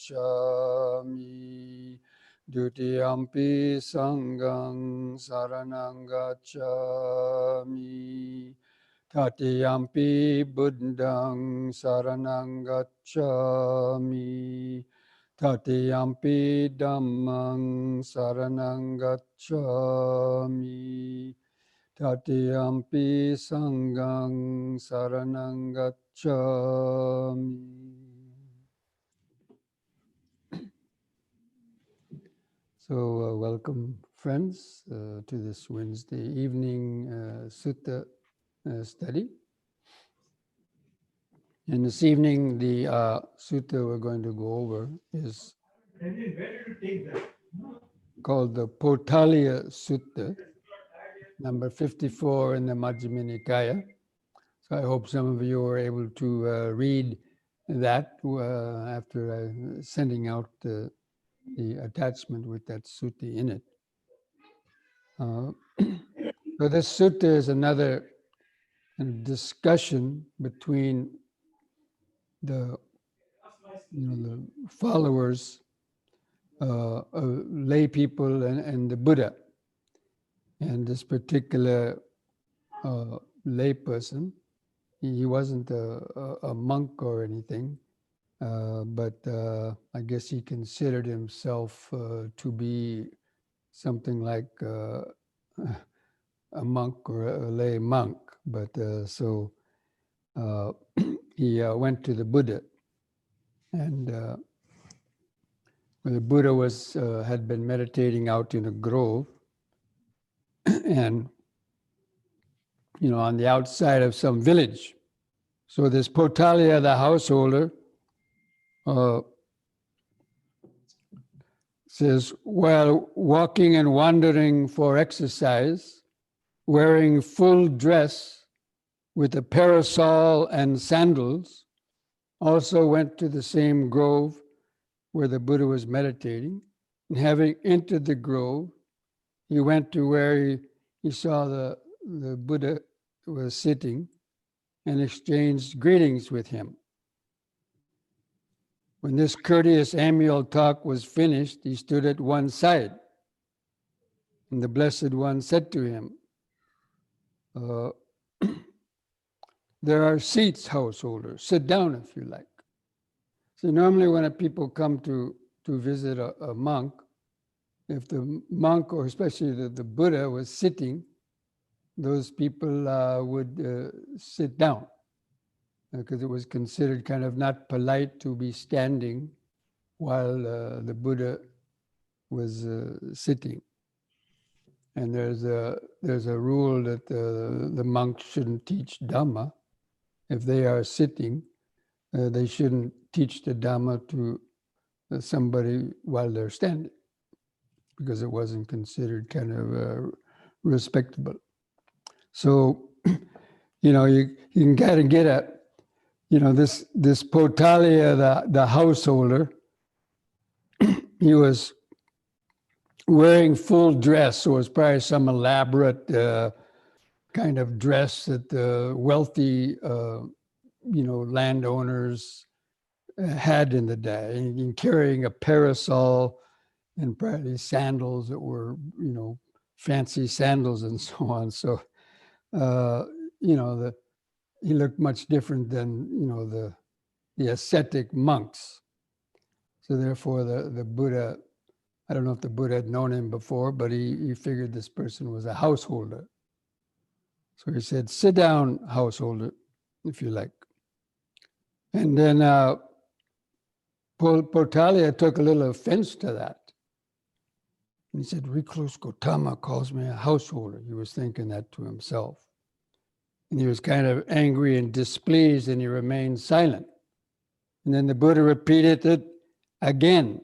gacchami. Dutiyampi sanghang saranang gacchami. Tatiyampi buddhang saranang gacchami. Tatiyampi dhammang saranang gacchami. Tatiyampi sanghang saranang gacchami. So welcome friends to this Wednesday evening sutta study. And this evening the sutta we're going to go over is called the Potaliya Sutta, number 54 in the Majjhima Nikaya. So I hope some of you are able to read that after sending out the attachment with that sutta in it. So this sutta is another discussion between the followers, lay people and the Buddha. And this particular lay person, he wasn't a monk or anything, but I guess he considered himself to be something like a monk or a lay monk. But so he went to the Buddha, and the Buddha had been meditating out in a grove, and on the outside of some village. So this Potaliya, the householder, says, while walking and wandering for exercise, wearing full dress with a parasol and sandals, also went to the same grove where the Buddha was meditating. And having entered the grove, he went to where he saw the Buddha was sitting and exchanged greetings with him. When this courteous amiable talk was finished, he stood at one side, and the Blessed One said to him, there are seats, householder. Sit down if you like. So normally when people come to visit a monk, if the monk, or especially the Buddha, was sitting, those people would sit down, because it was considered kind of not polite to be standing while the Buddha was sitting. And there's a rule that the monks shouldn't teach Dhamma. If they are sitting, they shouldn't teach the Dhamma to somebody while they're standing, because it wasn't considered kind of respectable. So, you can kind of get a, this Potaliya, the householder, he was wearing full dress, so it was probably some elaborate kind of dress that the wealthy, landowners had in the day, and carrying a parasol and probably sandals that were, fancy sandals and so on. So, he looked much different than, the ascetic monks. So therefore the Buddha, I don't know if the Buddha had known him before, but he figured this person was a householder. So he said, sit down, householder, if you like. And then Potaliya took a little offense to that. And he said, Recluse Gautama calls me a householder. He was thinking that to himself. And he was kind of angry and displeased, and he remained silent. And then the Buddha repeated it again.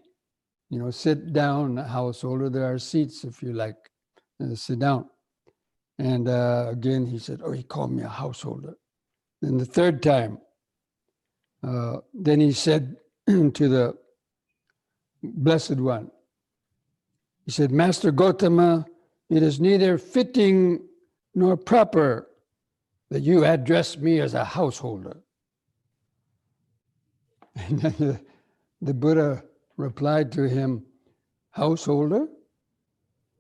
Sit down, householder. There are seats if you like. Sit down. And again, he said, he called me a householder. Then the third time, then he said to the Blessed One, he said, Master Gautama, it is neither fitting nor proper that you address me as a householder. And then the Buddha replied to him, householder?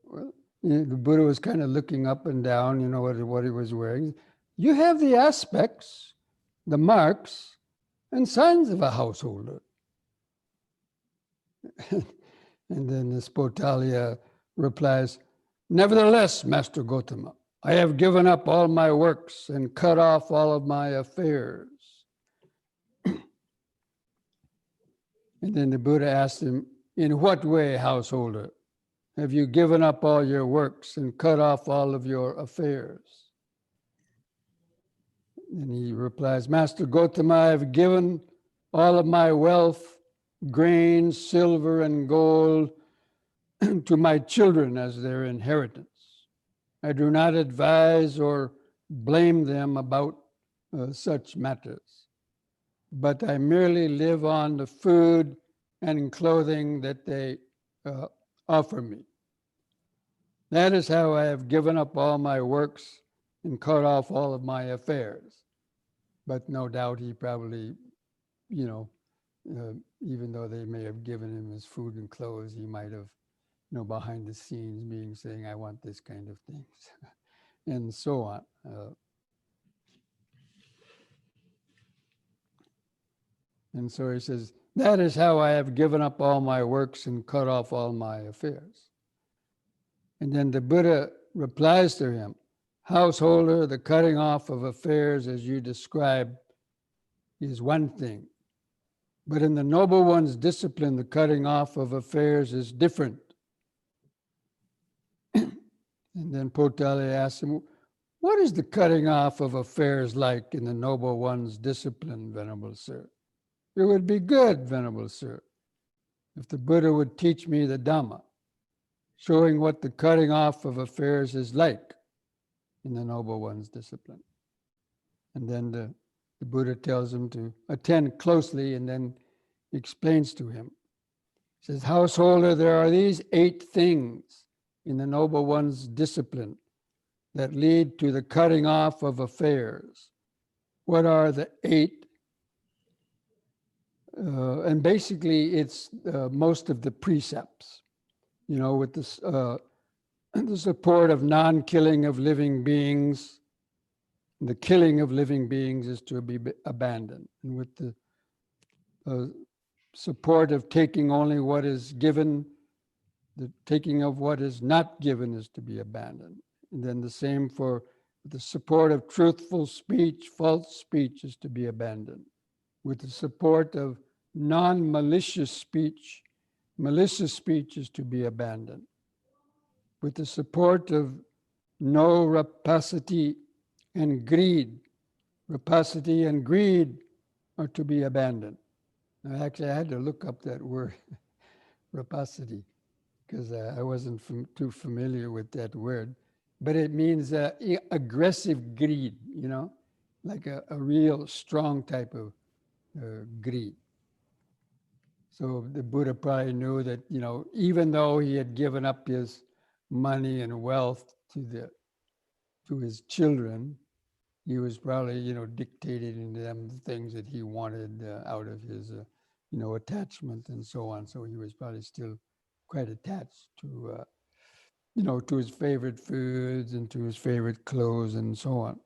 Well, the Buddha was kind of looking up and down, what he was wearing. You have the aspects, the marks, and signs of a householder. And then this Potaliya replies, nevertheless, Master Gautama, I have given up all my works and cut off all of my affairs. And then the Buddha asked him, in what way, householder, have you given up all your works and cut off all of your affairs? And he replies, Master Gautama, I have given all of my wealth, grain, silver, and gold to my children as their inheritance. I do not advise or blame them about such matters, but I merely live on the food and clothing that they offer me. That is how I have given up all my works and cut off all of my affairs. But no doubt he probably, even though they may have given him his food and clothes, he might have, behind the scenes saying, I want this kind of things, and so on. And so he says, that is how I have given up all my works and cut off all my affairs. And then the Buddha replies to him, householder, the cutting off of affairs as you describe is one thing. But in the Noble One's discipline, the cutting off of affairs is different. And then Potaliya asks him, what is the cutting off of affairs like in the Noble One's discipline, Venerable Sir? It would be good, Venerable Sir, if the Buddha would teach me the Dhamma, showing what the cutting off of affairs is like in the Noble One's discipline. And then the Buddha tells him to attend closely and then explains to him. He says, householder, there are these 8 things in the Noble One's discipline that lead to the cutting off of affairs. What are the 8? And basically it's most of the precepts, with this, the support of non-killing of living beings. The killing of living beings is to be abandoned. And with the support of taking only what is given, the taking of what is not given is to be abandoned. And then the same for the support of truthful speech, false speech is to be abandoned. With the support of non-malicious speech, malicious speech is to be abandoned. With the support of no rapacity and greed, rapacity and greed are to be abandoned. Now, actually, I had to look up that word, rapacity, because I wasn't too familiar with that word. But it means aggressive greed, like a real strong type of greed. So the Buddha probably knew that, even though he had given up his money and wealth to his children, he was probably, dictating to them the things that he wanted out of his, attachment and so on. So he was probably still quite attached to, to his favorite foods and to his favorite clothes and so on.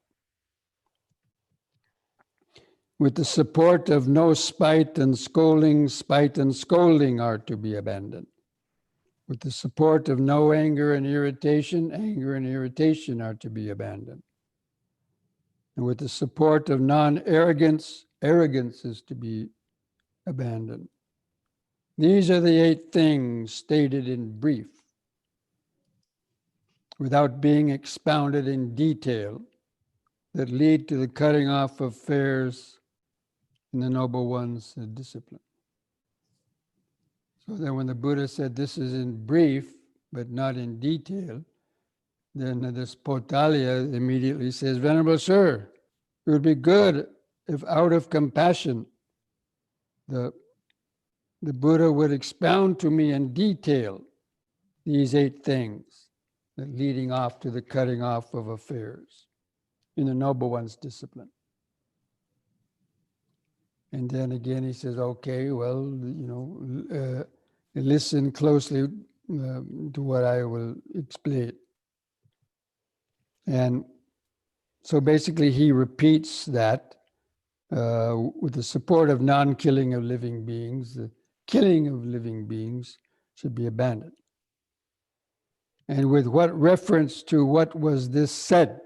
With the support of no spite and scolding are to be abandoned. With the support of no anger and irritation are to be abandoned. And with the support of non-arrogance, arrogance is to be abandoned. These are the 8 things stated in brief, without being expounded in detail, that lead to the cutting off of affairs in the Noble One's discipline. So then when the Buddha said this is in brief, but not in detail, then this Potaliya immediately says, Venerable Sir, it would be good if out of compassion, the Buddha would expound to me in detail these 8 things that leading off to the cutting off of affairs in the Noble One's discipline. And then again he says, okay, well, listen closely to what I will explain. And so basically he repeats that with the support of non-killing of living beings, the killing of living beings should be abandoned. And with what reference to what was this said?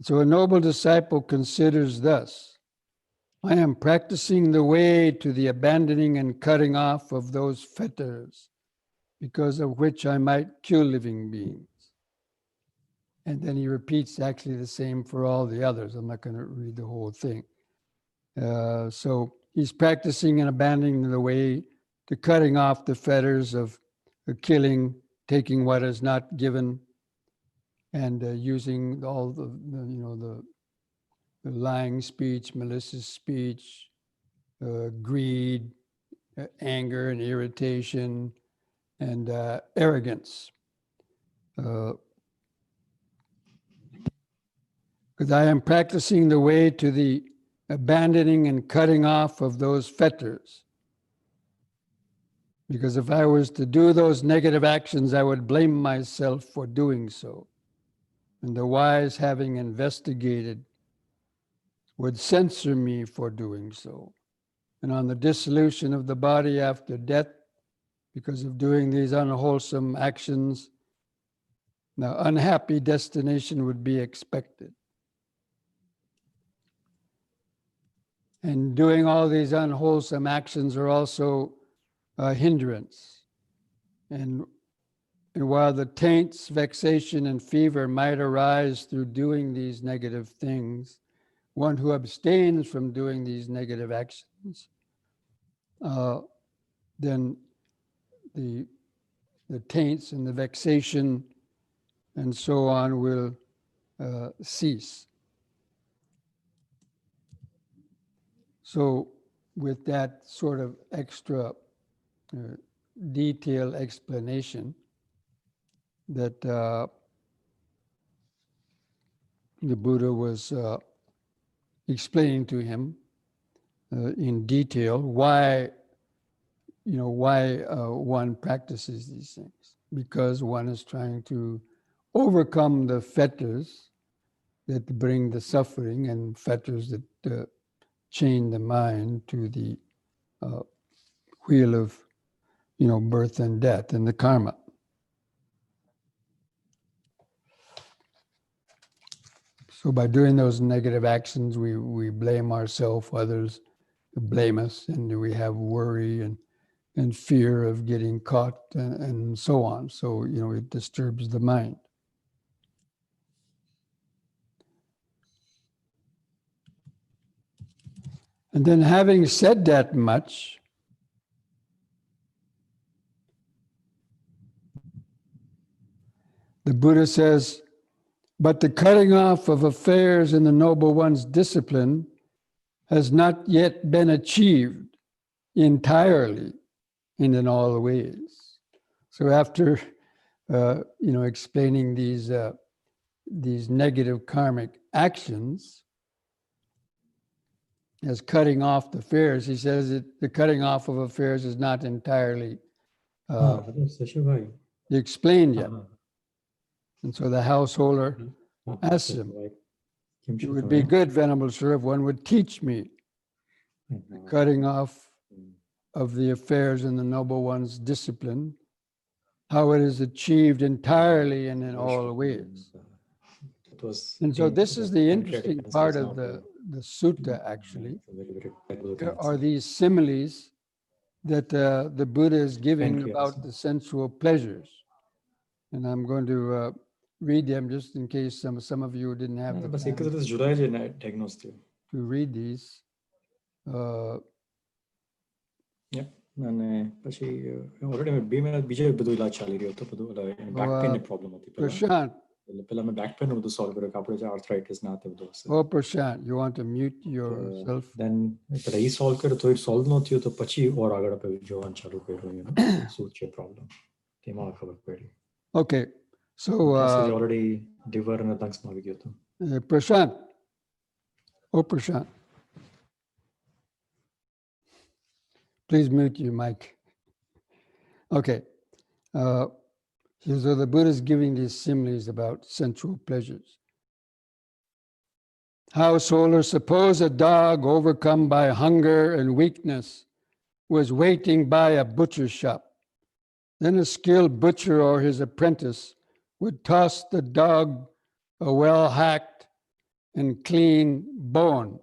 So a noble disciple considers thus: I am practicing the way to the abandoning and cutting off of those fetters, because of which I might kill living beings. And then he repeats actually the same for all the others. I'm not going to read the whole thing. So he's practicing and abandoning the way to cutting off the fetters of killing, taking what is not given, and using all the lying speech, malicious speech, greed, anger and irritation, and arrogance. Because I am practicing the way to the abandoning and cutting off of those fetters. Because if I was to do those negative actions, I would blame myself for doing so. And the wise, having investigated, would censor me for doing so. And on the dissolution of the body after death, because of doing these unwholesome actions, the unhappy destination would be expected. And doing all these unwholesome actions are also a hindrance. And while the taints, vexation, and fever might arise through doing these negative things, one who abstains from doing these negative actions, then the taints and the vexation and so on will cease. So with that sort of extra detailed explanation that the Buddha was explaining to him in detail why one practices these things. Because one is trying to overcome the fetters that bring the suffering and fetters that chain the mind to the wheel of, birth and death and the karma. So by doing those negative actions, we blame ourselves, others blame us, and we have worry and fear of getting caught and so on. So, it disturbs the mind. And then having said that much, the Buddha says, but the cutting off of affairs in the Noble One's discipline has not yet been achieved entirely and in all ways. So after, explaining these negative karmic actions as cutting off the affairs, he says that the cutting off of affairs is not entirely explained yet. And so the householder asks him, it would be good, Venerable Sir, if one would teach me the cutting off of the affairs in the Noble One's discipline, how it is achieved entirely and in all ways. And so this is the interesting part of the sutta, actually. There are these similes that the Buddha is giving about the sensual pleasures. And I'm going to read them just in case some of you didn't have the time to read these. Prashant. Oh, Prashant, you want to mute yourself? Then solve problem. Okay, so already Prashant. Oh, Prashant. Please mute your mic. Okay. So the Buddha is giving these similes about sensual pleasures. Householder, suppose a dog overcome by hunger and weakness was waiting by a butcher's shop. Then a skilled butcher or his apprentice would toss the dog a well-hacked and clean bone,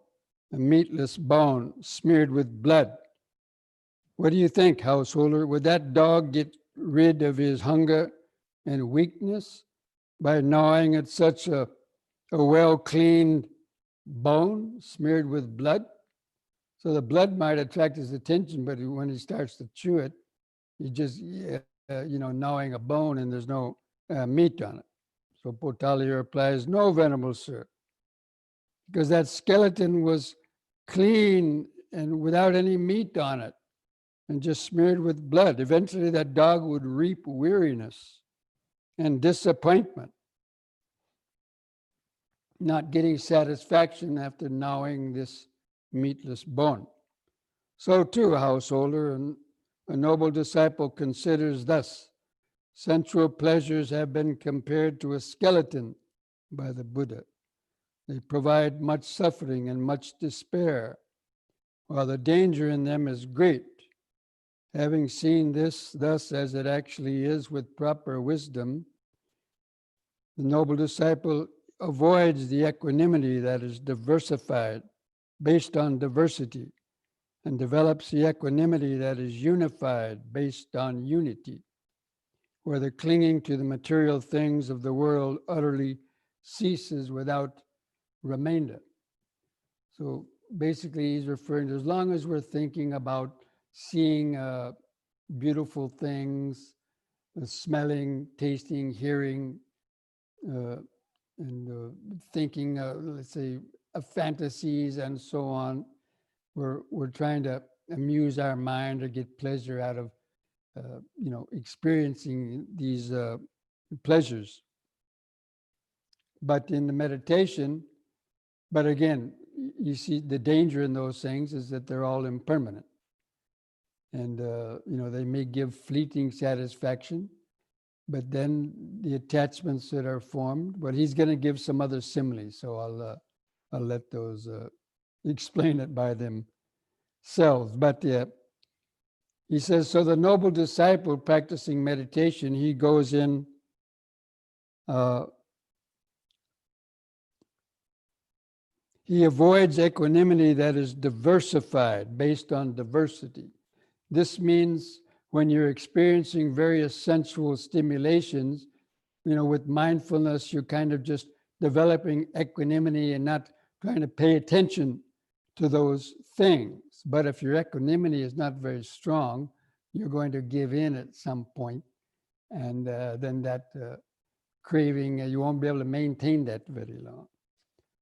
a meatless bone smeared with blood. What do you think, householder? Would that dog get rid of his hunger and weakness by gnawing at such a well-cleaned bone smeared with blood? So the blood might attract his attention, but when he starts to chew it, he just, gnawing a bone and there's no meat on it. So Potaliya replies, no, Venerable Sir, because that skeleton was clean and without any meat on it and just smeared with blood. Eventually that dog would reap weariness and disappointment, not getting satisfaction after gnawing this meatless bone. So too, householder, and a noble disciple considers thus: sensual pleasures have been compared to a skeleton by the Buddha. They provide much suffering and much despair, while the danger in them is great. Having seen this thus as it actually is with proper wisdom, the noble disciple avoids the equanimity that is diversified based on diversity, and develops the equanimity that is unified based on unity, where the clinging to the material things of the world utterly ceases without remainder. So basically he's referring to, as long as we're thinking about seeing beautiful things, smelling, tasting, hearing, and thinking, let's say, of fantasies and so on, we're trying to amuse our mind or get pleasure out of, experiencing these pleasures. But in the meditation, but again, you see the danger in those things is that they're all impermanent. And, they may give fleeting satisfaction, but then the attachments that are formed, but he's going to give some other similes. So I'll let those explain it by themselves. But he says, so the noble disciple practicing meditation, he goes in he avoids equanimity that is diversified based on diversity. This means when you're experiencing various sensual stimulations, with mindfulness, you're kind of just developing equanimity and not trying to pay attention to those things. But if your equanimity is not very strong, you're going to give in at some point, and then that craving, you won't be able to maintain that very long.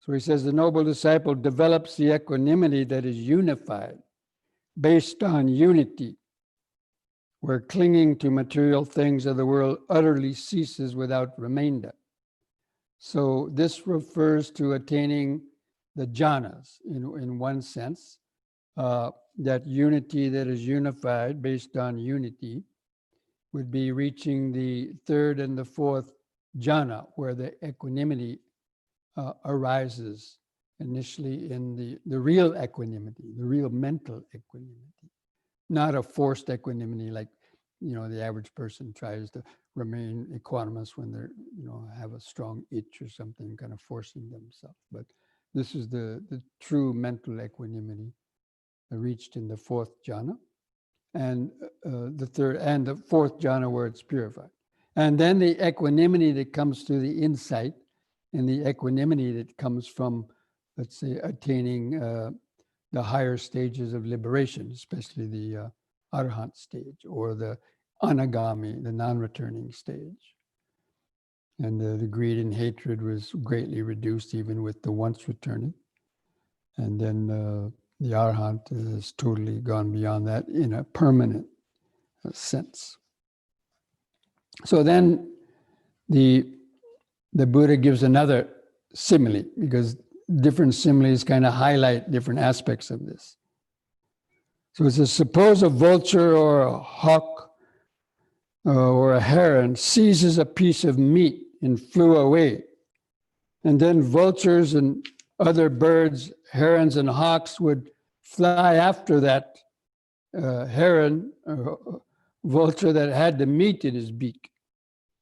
So he says the noble disciple develops the equanimity that is unified, based on unity, where clinging to material things of the world utterly ceases without remainder. So this refers to attaining the jhanas in one sense, that unity that is unified based on unity would be reaching the third and the fourth jhana, where the equanimity arises initially in the real equanimity, the real mental equanimity, not a forced equanimity like, the average person tries to remain equanimous when they're, have a strong itch or something, kind of forcing themselves. But this is the true mental equanimity reached in the fourth jhana, and the third and the fourth jhana where it's purified. And then the equanimity that comes through the insight, and the equanimity that comes from, let's say, attaining the higher stages of liberation, especially the arahant stage or the anagami, the non-returning stage. And the greed and hatred was greatly reduced even with the once returning. And then the arahant has totally gone beyond that in a permanent sense. So then the Buddha gives another simile, because different similes kind of highlight different aspects of this. So it says, suppose a vulture or a hawk or a heron seizes a piece of meat and flew away. And then vultures and other birds, herons and hawks would fly after that heron or vulture that had the meat in his beak.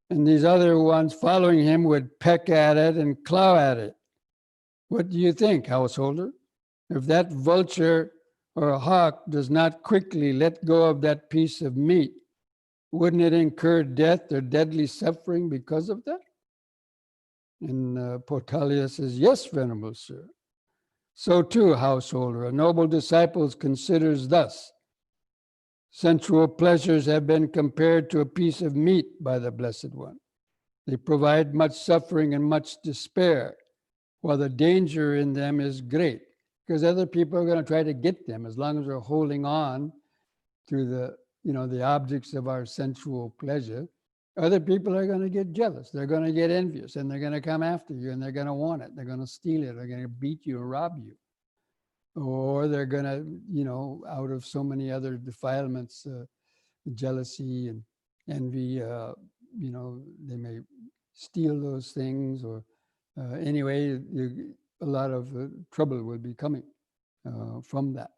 And these other ones following him would peck at it and claw at it. What do you think, householder? If that vulture or a hawk does not quickly let go of that piece of meat, wouldn't it incur death or deadly suffering because of that? And Potaliya says, yes, Venerable Sir. So too, householder, a noble disciple considers thus. Sensual pleasures have been compared to a piece of meat by the Blessed One. They provide much suffering and much despair, while the danger in them is great, because other people are going to try to get them as long as we're holding on to the objects of our sensual pleasure. Other people are going to get jealous. They're going to get envious, and they're going to come after you, and they're going to want it. They're going to steal it. They're going to beat you and rob you. Or they're going to, out of so many other defilements, jealousy and envy, they may steal those things, or anyway, a lot of trouble will be coming from that.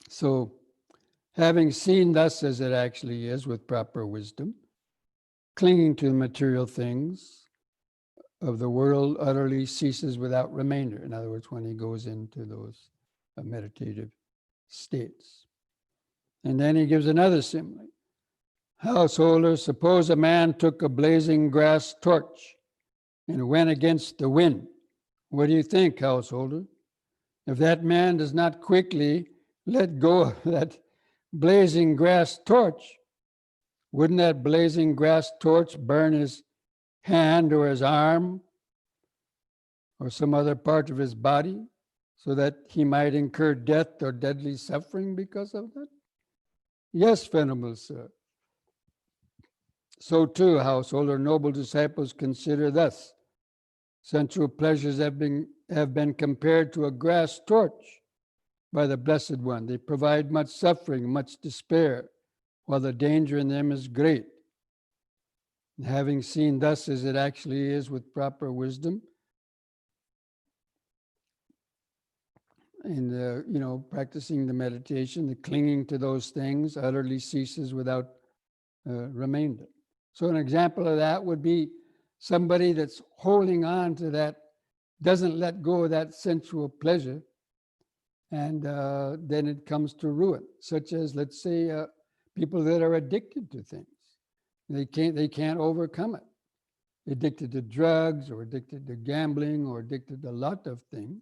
So, having seen thus as it actually is with proper wisdom, clinging to material things of the world utterly ceases without remainder. In other words, when he goes into those meditative states. And then he gives another simile. Householder, suppose a man took a blazing grass torch and went against the wind. What do you think, householder? If that man does not quickly let go of that blazing grass torch, wouldn't that blazing grass torch burn his hand or his arm or some other part of his body so that he might incur death or deadly suffering because of that? Yes, Venerable Sir. So too, householder, noble disciples consider thus. Sensual pleasures have been compared to a grass torch by the Blessed One. They provide much suffering, much despair, while the danger in them is great. And having seen thus as it actually is with proper wisdom, and practicing the meditation, the clinging to those things utterly ceases without remainder. So an example of that would be somebody that's holding on to that, doesn't let go of that sensual pleasure, and then it comes to ruin, such as, let's say, people that are addicted to things. They can't overcome it. Addicted to drugs, or addicted to gambling, or addicted to a lot of things.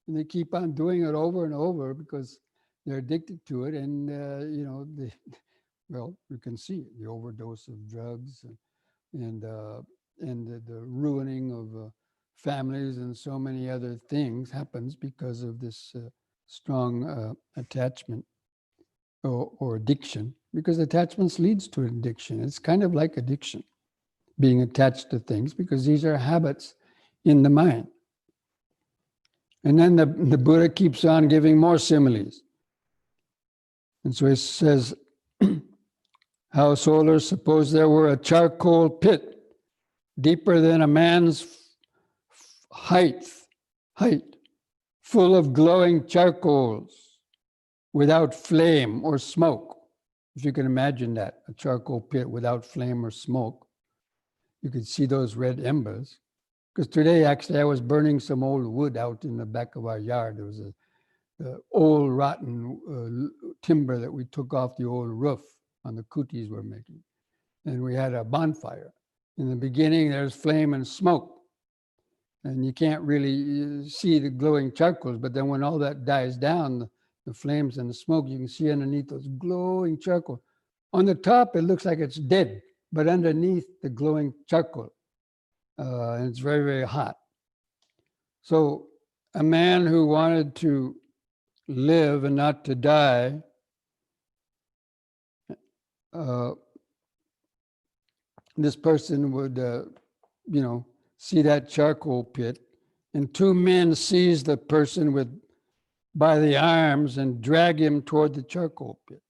And they keep on doing it over and over because they're addicted to it. And, you can see it, the overdose of drugs and the ruining of families and so many other things happens because of this strong attachment or addiction, because attachments leads to addiction. It's kind of like addiction, being attached to things, because these are habits in the mind. And then the Buddha keeps on giving more similes. And so he says, householder, suppose there were a charcoal pit deeper than a man's height, full of glowing charcoals without flame or smoke. If you can imagine that, a charcoal pit without flame or smoke, you could see those red embers. Because today, actually, I was burning some old wood out in the back of our yard. There was a old rotten timber that we took off the old roof on the kutis we're making. And we had a bonfire. In the beginning, there's flame and smoke. And you can't really see the glowing charcoals, but then when all that dies down, the flames and the smoke, you can see underneath those glowing charcoal. On the top, it looks like it's dead, but underneath the glowing charcoal, and it's very, very hot. So a man who wanted to live and not to die, this person would, see that charcoal pit, and two men seize the person by the arms and drag him toward the charcoal pit.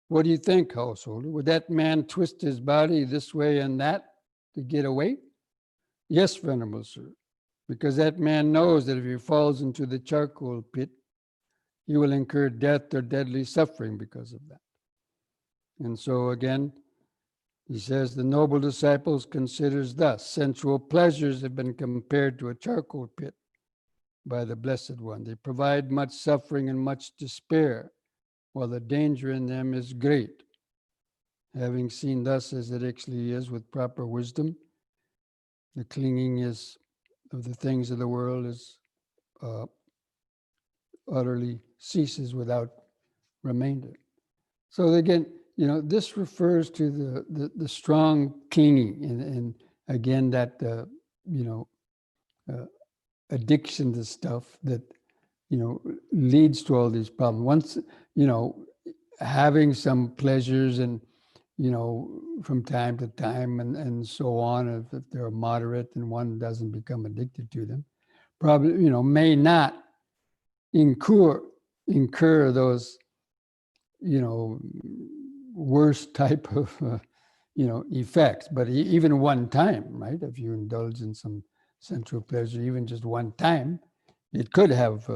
What do you think, householder? Would that man twist his body this way and that to get away? Yes, venerable sir, because that man knows that if he falls into the charcoal pit, he will incur death or deadly suffering because of that. And so again, he says, the noble disciples considers thus, sensual pleasures have been compared to a charcoal pit by the Blessed One. They provide much suffering and much despair, while the danger in them is great. Having seen thus as it actually is with proper wisdom, the clinging is of the things of the world is utterly ceases without remainder. So again, this refers to the strong clinging, and again that addiction to stuff that leads to all these problems. Once having some pleasures and from time to time and so on, if they're moderate and one doesn't become addicted to them, probably may not incur those worst type of effects. But even one time, right, if you indulge in some sensual pleasure, even just one time, it could have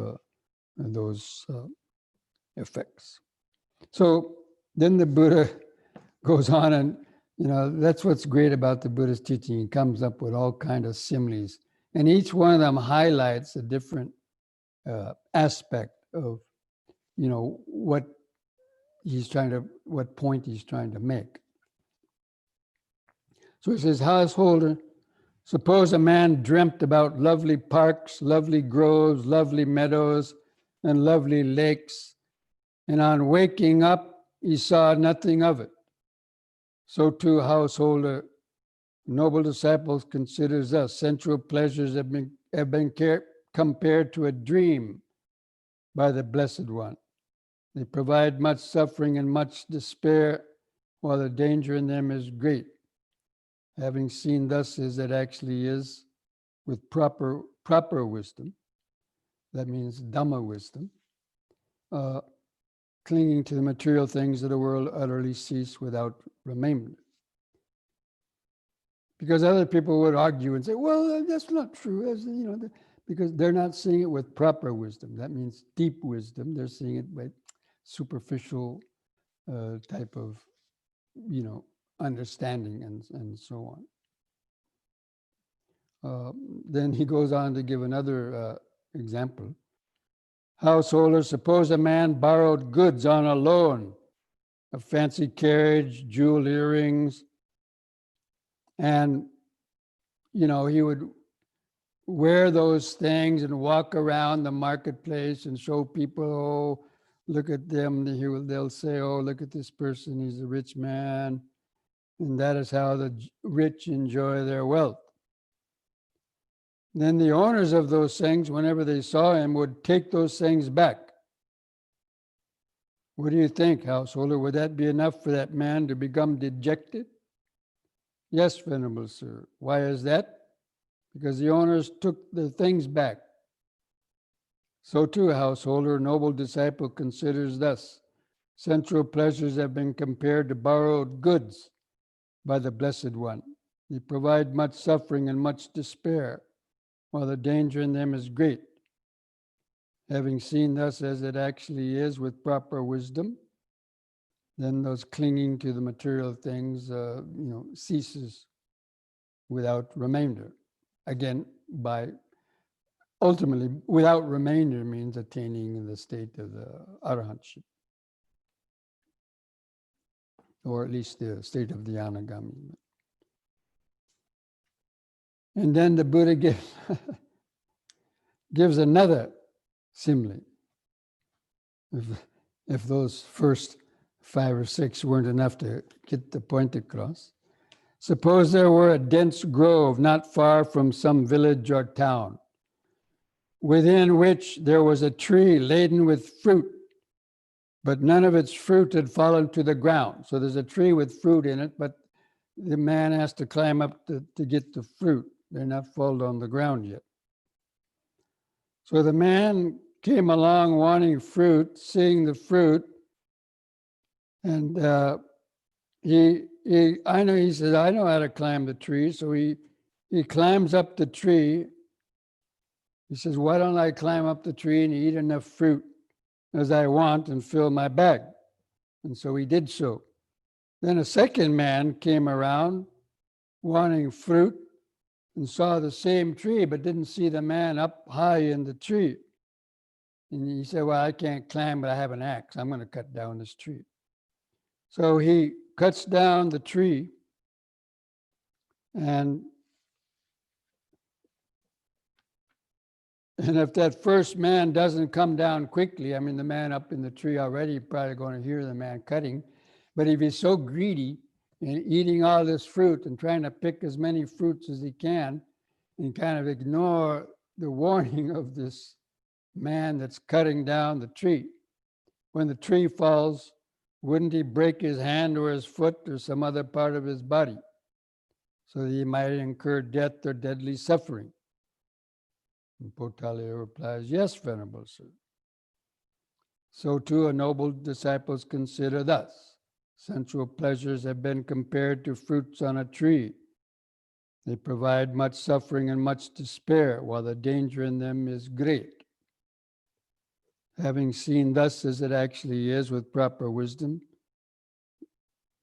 those effects. So then the Buddha goes on, and that's what's great about the Buddhist teaching. He comes up with all kinds of similes, and each one of them highlights a different aspect of what point he's trying to make. So he says, householder, suppose a man dreamt about lovely parks, lovely groves, lovely meadows, and lovely lakes, and on waking up, he saw nothing of it. So too, householder, noble disciples considers us. Sensual pleasures have been compared to a dream by the Blessed One. They provide much suffering and much despair, while the danger in them is great. Having seen thus as it actually is, with proper wisdom, that means Dhamma wisdom, clinging to the material things of the world utterly cease without remainder. Because other people would argue and say, well, that's not true, because they're not seeing it with proper wisdom. That means deep wisdom. They're seeing it with superficial type of, understanding and so on. Then he goes on to give another example. Householder, suppose a man borrowed goods on a loan, a fancy carriage, jewel earrings, and, he would wear those things and walk around the marketplace and show people, oh, look at them. They'll say, oh, look at this person, he's a rich man. And that is how the rich enjoy their wealth. Then the owners of those things, whenever they saw him, would take those things back. What do you think, householder? Would that be enough for that man to become dejected? Yes, venerable sir. Why is that? Because the owners took the things back. So too, householder, noble disciple considers thus. Sensual pleasures have been compared to borrowed goods by the Blessed One. They provide much suffering and much despair, while the danger in them is great. Having seen thus as it actually is with proper wisdom, then those clinging to the material things, ceases without remainder. Again, ultimately, without remainder means attaining the state of the arahantship, or at least the state of the anagami. And then the Buddha gives another simile. If those first 5 or 6 weren't enough to get the point across. Suppose there were a dense grove not far from some village or town, within which there was a tree laden with fruit, but none of its fruit had fallen to the ground. So there's a tree with fruit in it, but the man has to climb up to get the fruit. They're not fallen on the ground yet. So the man came along wanting fruit, seeing the fruit, And he says, I know how to climb the tree. So he climbs up the tree. He says, why don't I climb up the tree and eat enough fruit as I want and fill my bag? And so he did so. Then a second man came around wanting fruit and saw the same tree, but didn't see the man up high in the tree. And he said, well, I can't climb, but I have an axe. I'm going to cut down this tree. So he cuts down the tree, and if that first man doesn't come down quickly, I mean, the man up in the tree already probably going to hear the man cutting. But if he's so greedy and eating all this fruit and trying to pick as many fruits as he can and kind of ignore the warning of this man that's cutting down the tree, when the tree falls, wouldn't he break his hand or his foot or some other part of his body so that he might incur death or deadly suffering? And Potaliya replies, yes, Venerable Sir. So too a noble disciples consider thus. Sensual pleasures have been compared to fruits on a tree. They provide much suffering and much despair, while the danger in them is great. Having seen thus as it actually is with proper wisdom,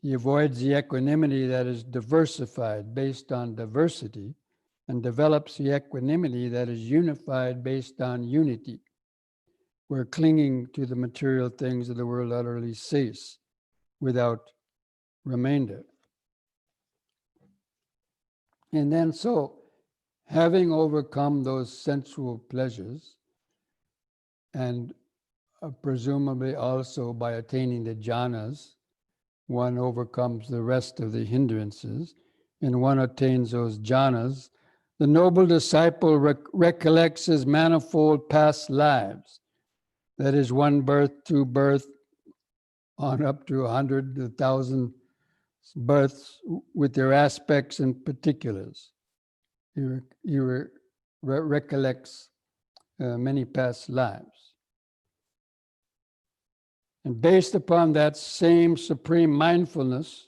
he avoids the equanimity that is diversified based on diversity and develops the equanimity that is unified based on unity, where clinging to the material things of the world utterly cease without remainder. And then so, having overcome those sensual pleasures, and presumably also by attaining the jhanas, one overcomes the rest of the hindrances, and one attains those jhanas, the noble disciple recollects his manifold past lives. That is, one birth, two birth, on up to 100, 1,000 births with their aspects and particulars. He recollects many past lives. And based upon that same supreme mindfulness,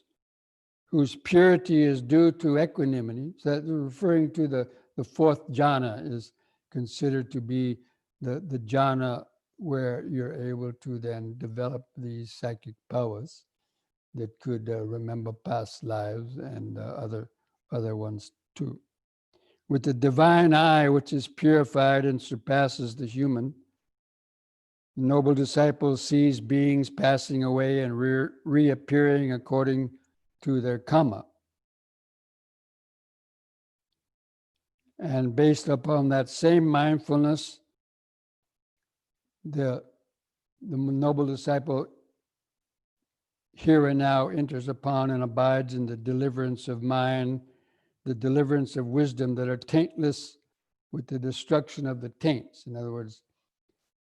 whose purity is due to equanimity, so that referring to the fourth jhana is considered to be the jhana where you're able to then develop these psychic powers that could remember past lives and other ones too. With the divine eye, which is purified and surpasses the human, the noble disciple sees beings passing away and reappearing according to their karma. And based upon that same mindfulness, the noble disciple here and now enters upon and abides in the deliverance of mind, the deliverance of wisdom that are taintless with the destruction of the taints. In other words,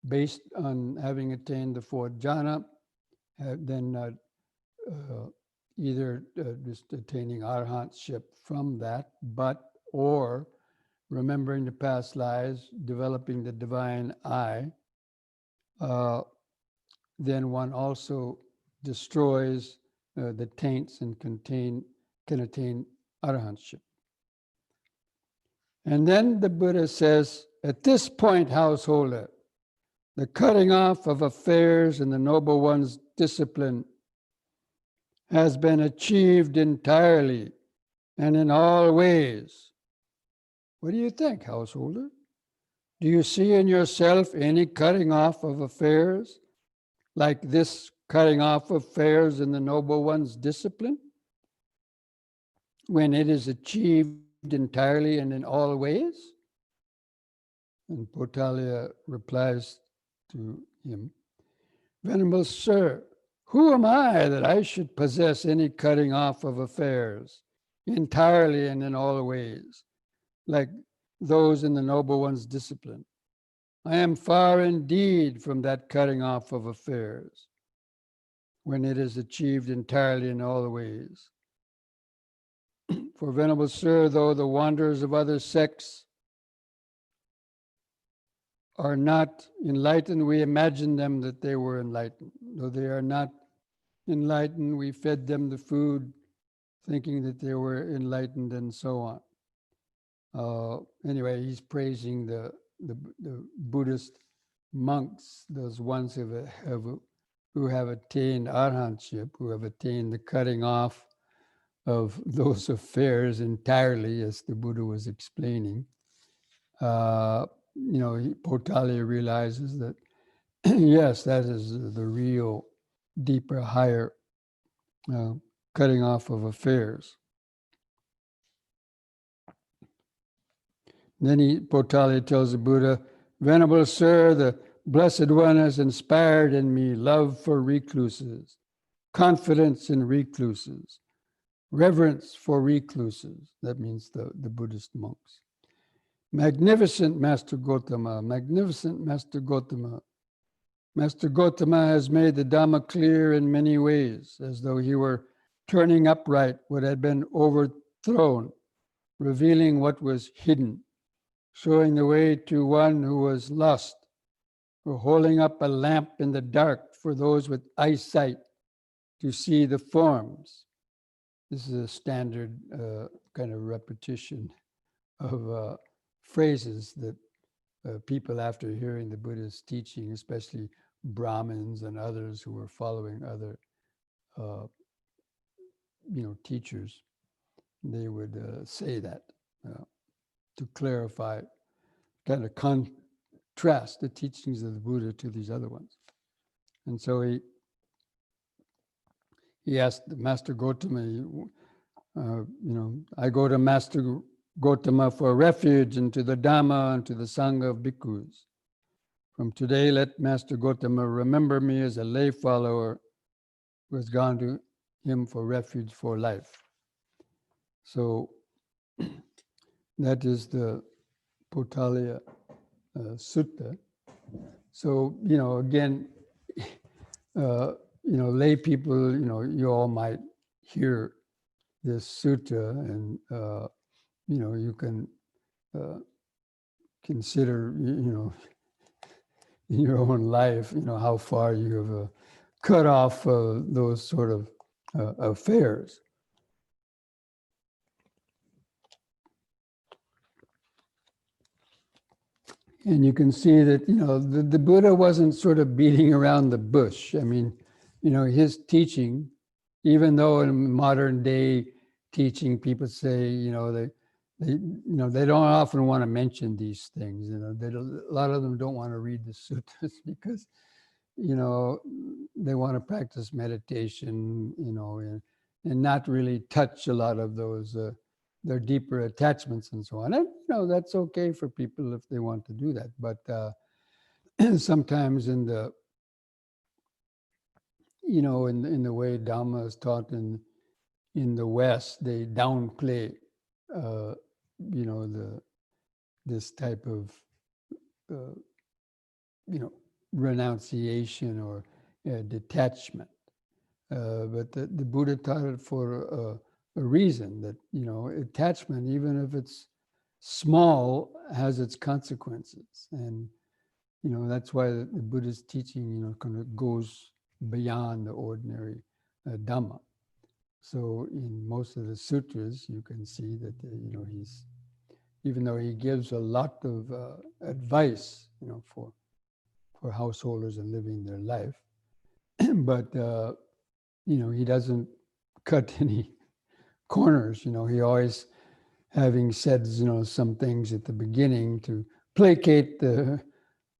based on having attained the fourth jhana, then either just attaining arhatship from that, or remembering the past lives, developing the divine eye, then one also destroys the taints and can attain arhatship. And then the Buddha says, at this point, householder, the cutting off of affairs and the noble one's discipline has been achieved entirely and in all ways. What do you think, householder? Do you see in yourself any cutting off of affairs like this cutting off of affairs in the noble one's discipline when it is achieved entirely and in all ways? And Potaliya replies to him, Venerable Sir, who am I that I should possess any cutting off of affairs entirely and in all ways, like those in the noble one's discipline? I am far indeed from that cutting off of affairs when it is achieved entirely in all ways. For Venerable Sir, though the wanderers of other sects are not enlightened, we imagine them that they were enlightened. Though they are not enlightened. We fed them the food, thinking that they were enlightened, and so on. Anyway, he's praising the Buddhist monks, those ones who have attained arahantship, who have attained the cutting off of those affairs entirely, as the Buddha was explaining. Potaliya realizes that, yes, that is the real, deeper, higher cutting off of affairs. Then Potaliya tells the Buddha, "Venerable Sir, the Blessed One has inspired in me love for recluses, confidence in recluses, reverence for recluses." That means the Buddhist monks. "Magnificent Master Gotama, magnificent Master Gotama. Master Gotama has made the Dhamma clear in many ways, as though he were turning upright what had been overthrown, revealing what was hidden, showing the way to one who was lost, or holding up a lamp in the dark for those with eyesight to see the forms." This is a standard kind of repetition of phrases that people, after hearing the Buddha's teaching, especially Brahmins and others who were following other teachers, they would say that to clarify, kind of contrast the teachings of the Buddha to these other ones. And so he asked Master Gotama, "I go to Master Gotama for refuge into the Dhamma and to the Sangha of bhikkhus. From today, let Master Gotama remember me as a lay follower who has gone to him for refuge for life." So that is the Potaliya Sutta. So, again, lay people, you all might hear this sutta, and, you can consider, in your own life, how far you have cut off those sort of affairs. And you can see that, the Buddha wasn't sort of beating around the bush. I mean, his teaching, even though in modern day teaching, people say, they don't often want to mention these things. A lot of them don't want to read the suttas because, they want to practice meditation, and not really touch a lot of those their deeper attachments and so on. And that's okay for people if they want to do that. But sometimes in the in the way Dhamma is taught in the West, they downplay this type of renunciation or detachment. But the Buddha taught it for a reason, that attachment, even if it's small, has its consequences. And that's why the Buddha's teaching kind of goes beyond the ordinary Dhamma. So in most of the sutras, you can see that he's, even though he gives a lot of advice for householders and living their life, but he doesn't cut any corners. He always, having said some things at the beginning to placate the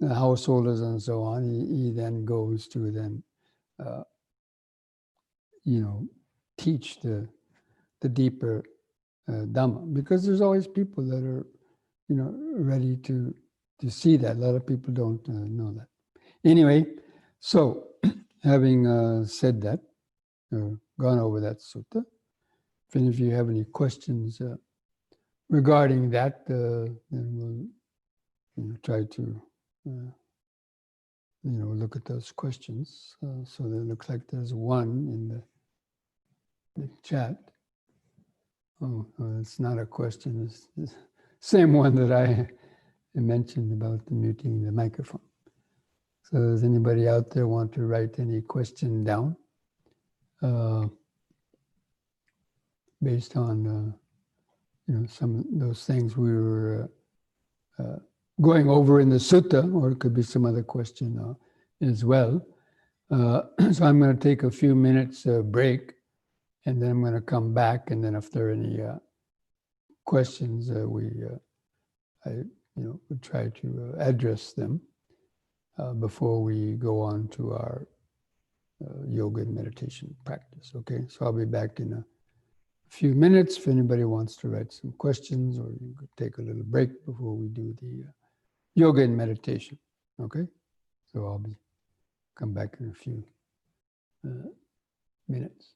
householders and so on, he then goes to then teach the deeper Dhamma, because there's always people that are ready to see that. A lot of people don't know that. Anyway, so having said that, gone over that sutta, if any of you have any questions regarding that, then we'll try to look at those questions. So it looks like there's one in the chat. Oh, it's not a question. It's the same one that I mentioned about the muting the microphone. So does anybody out there want to write any question down? based on some of those things we were going over in the sutta, or it could be some other question as well. So I'm going to take a few minutes break, and then I'm going to come back, and then if there are any questions, I would try to address them before we go on to our yoga and meditation practice. Okay, so I'll be back in a few minutes if anybody wants to write some questions, or you could take a little break before we do the yoga and meditation. Okay, so I'll come back in a few minutes.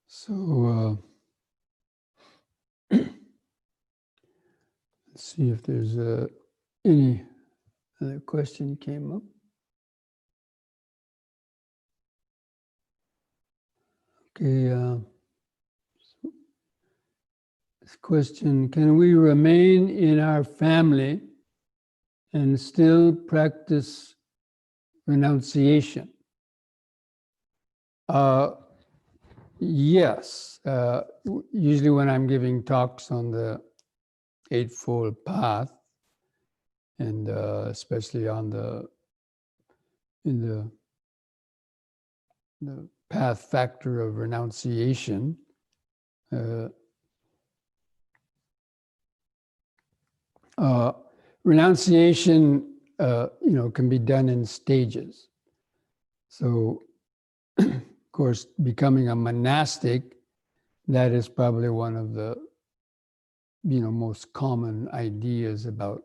So let's see if there's any other question came up. Okay, this question, can we remain in our family and still practice renunciation? Yes. Usually when I'm giving talks on the Eightfold Path, and especially on in the path factor of renunciation, renunciation can be done in stages. So of course, becoming a monastic, that is probably one of the most common ideas about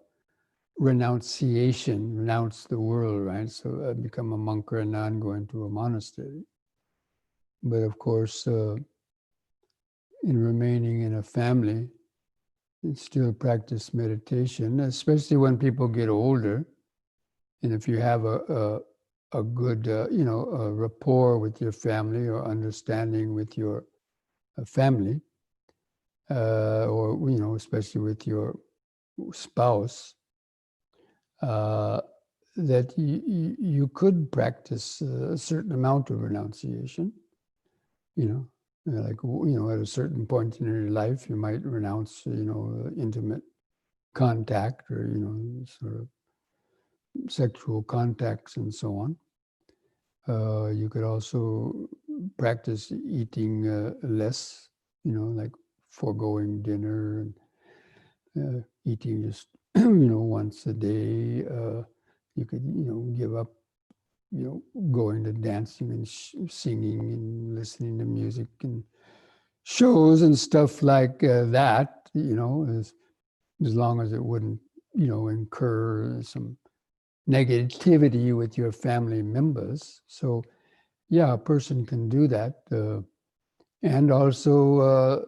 renunciation, renounce the world, right? So become a monk or a nun, go into a monastery. But of course, in remaining in a family, and still practice meditation, especially when people get older. And if you have a good, a rapport with your family or understanding with your family, or, especially with your spouse, that you could practice a certain amount of renunciation, Like, at a certain point in your life, you might renounce, intimate contact or, sort of sexual contacts and so on. You could also practice eating less, like foregoing dinner and eating just, once a day. You could, give up, going to dancing and singing and listening to music and shows and stuff like that, as long as it wouldn't, incur some negativity with your family members. So, yeah, a person can do that. And also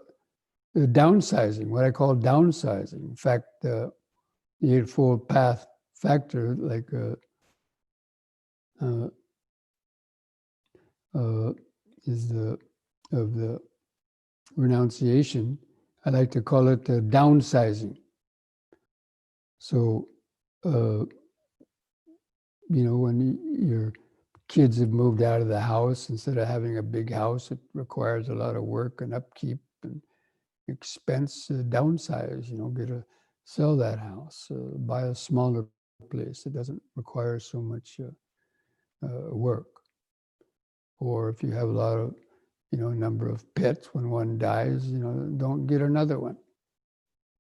downsizing, what I call downsizing. In fact, the Eightfold Path factor, like is of the renunciation, I like to call it downsizing. So, when your kids have moved out of the house, instead of having a big house, it requires a lot of work and upkeep and expense. Downsize, sell that house, buy a smaller place. It doesn't require so much work. Or if you have a lot of, number of pets, when one dies, don't get another one.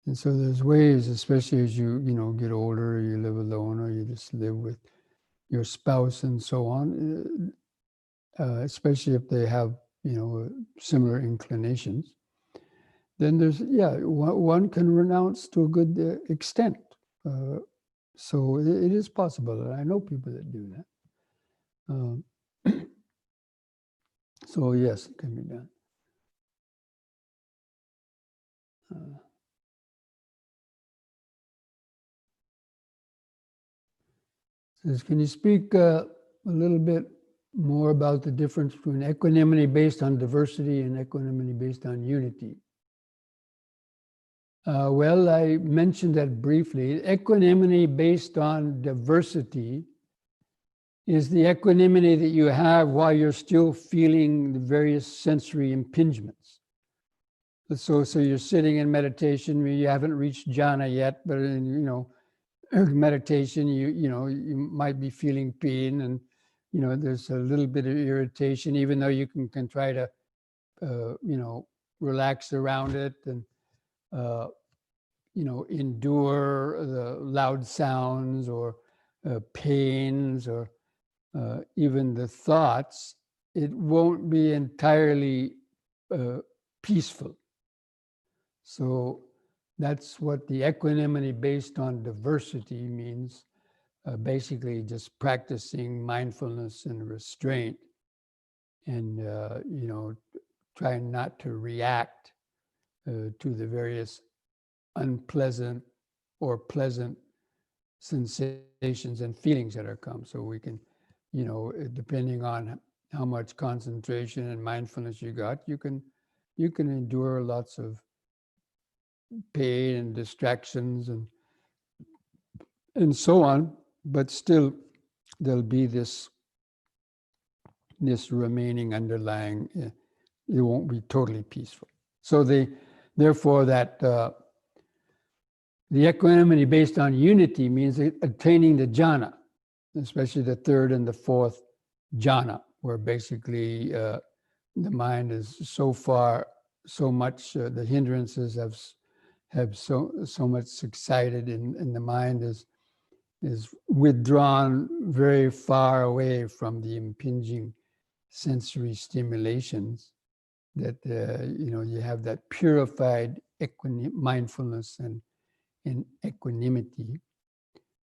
And so there's ways, especially as you, get older, or you live alone, or you just live with your spouse and so on, especially if they have, similar inclinations, then there's, one can renounce to a good extent. So it is possible, and I know people that do that. So yes, it can be done. Says, can you speak a little bit more about the difference between equanimity based on diversity and equanimity based on unity? Well, I mentioned that briefly. Equanimity based on diversity is the equanimity that you have while you're still feeling the various sensory impingements. So you're sitting in meditation, you haven't reached jhana yet, but in, meditation, you might be feeling pain, and, there's a little bit of irritation, even though you can try to, relax around it and, endure the loud sounds or pains or even the thoughts. It won't be entirely peaceful. So that's what the equanimity based on diversity means. Basically just practicing mindfulness and restraint and, trying not to react to the various unpleasant or pleasant sensations and feelings that are come. So we can, depending on how much concentration and mindfulness you got, you can endure lots of pain and distractions and so on, but still there'll be this remaining underlying, it won't be totally peaceful. So therefore that the equanimity based on unity means attaining the jhana, especially the third and the fourth jhana, where basically the mind is so much, the hindrances have so much subsided, and the mind is withdrawn very far away from the impinging sensory stimulations, that you have that purified mindfulness and equanimity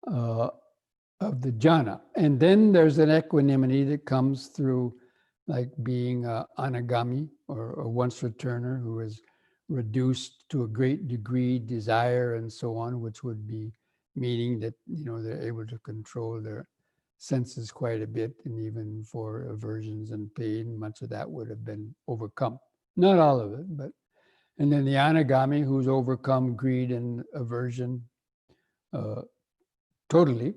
of the jhana. And then there's an equanimity that comes through like being anagami or a once returner who is reduced to a great degree desire and so on, which would be meaning that they're able to control their senses quite a bit, and even for aversions and pain, much of that would have been overcome. Not all of it, but. And then the anagami, who's overcome greed and aversion totally.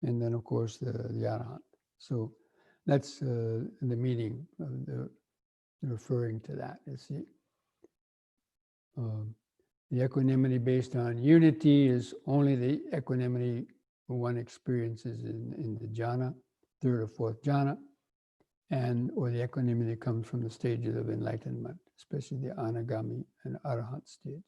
And then, of course, the arahant. So that's the meaning of the referring to that. You see, the equanimity based on unity is only the equanimity one experiences in the jhana, third or fourth jhana, or the equanimity that comes from the stages of enlightenment, especially the anagami and arahant stage.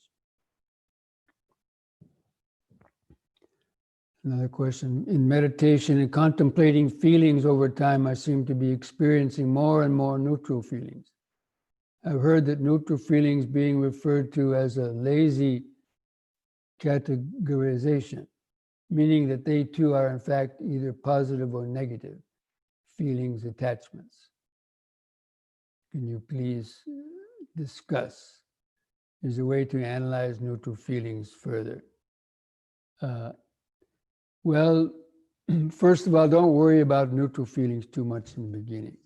Another question, in meditation and contemplating feelings over time, I seem to be experiencing more and more neutral feelings. I've heard that neutral feelings being referred to as a lazy categorization, meaning that they too are in fact either positive or negative feelings, attachments. Can you please discuss? Is a way to analyze neutral feelings further. Well, first of all, don't worry about neutral feelings too much in the beginning.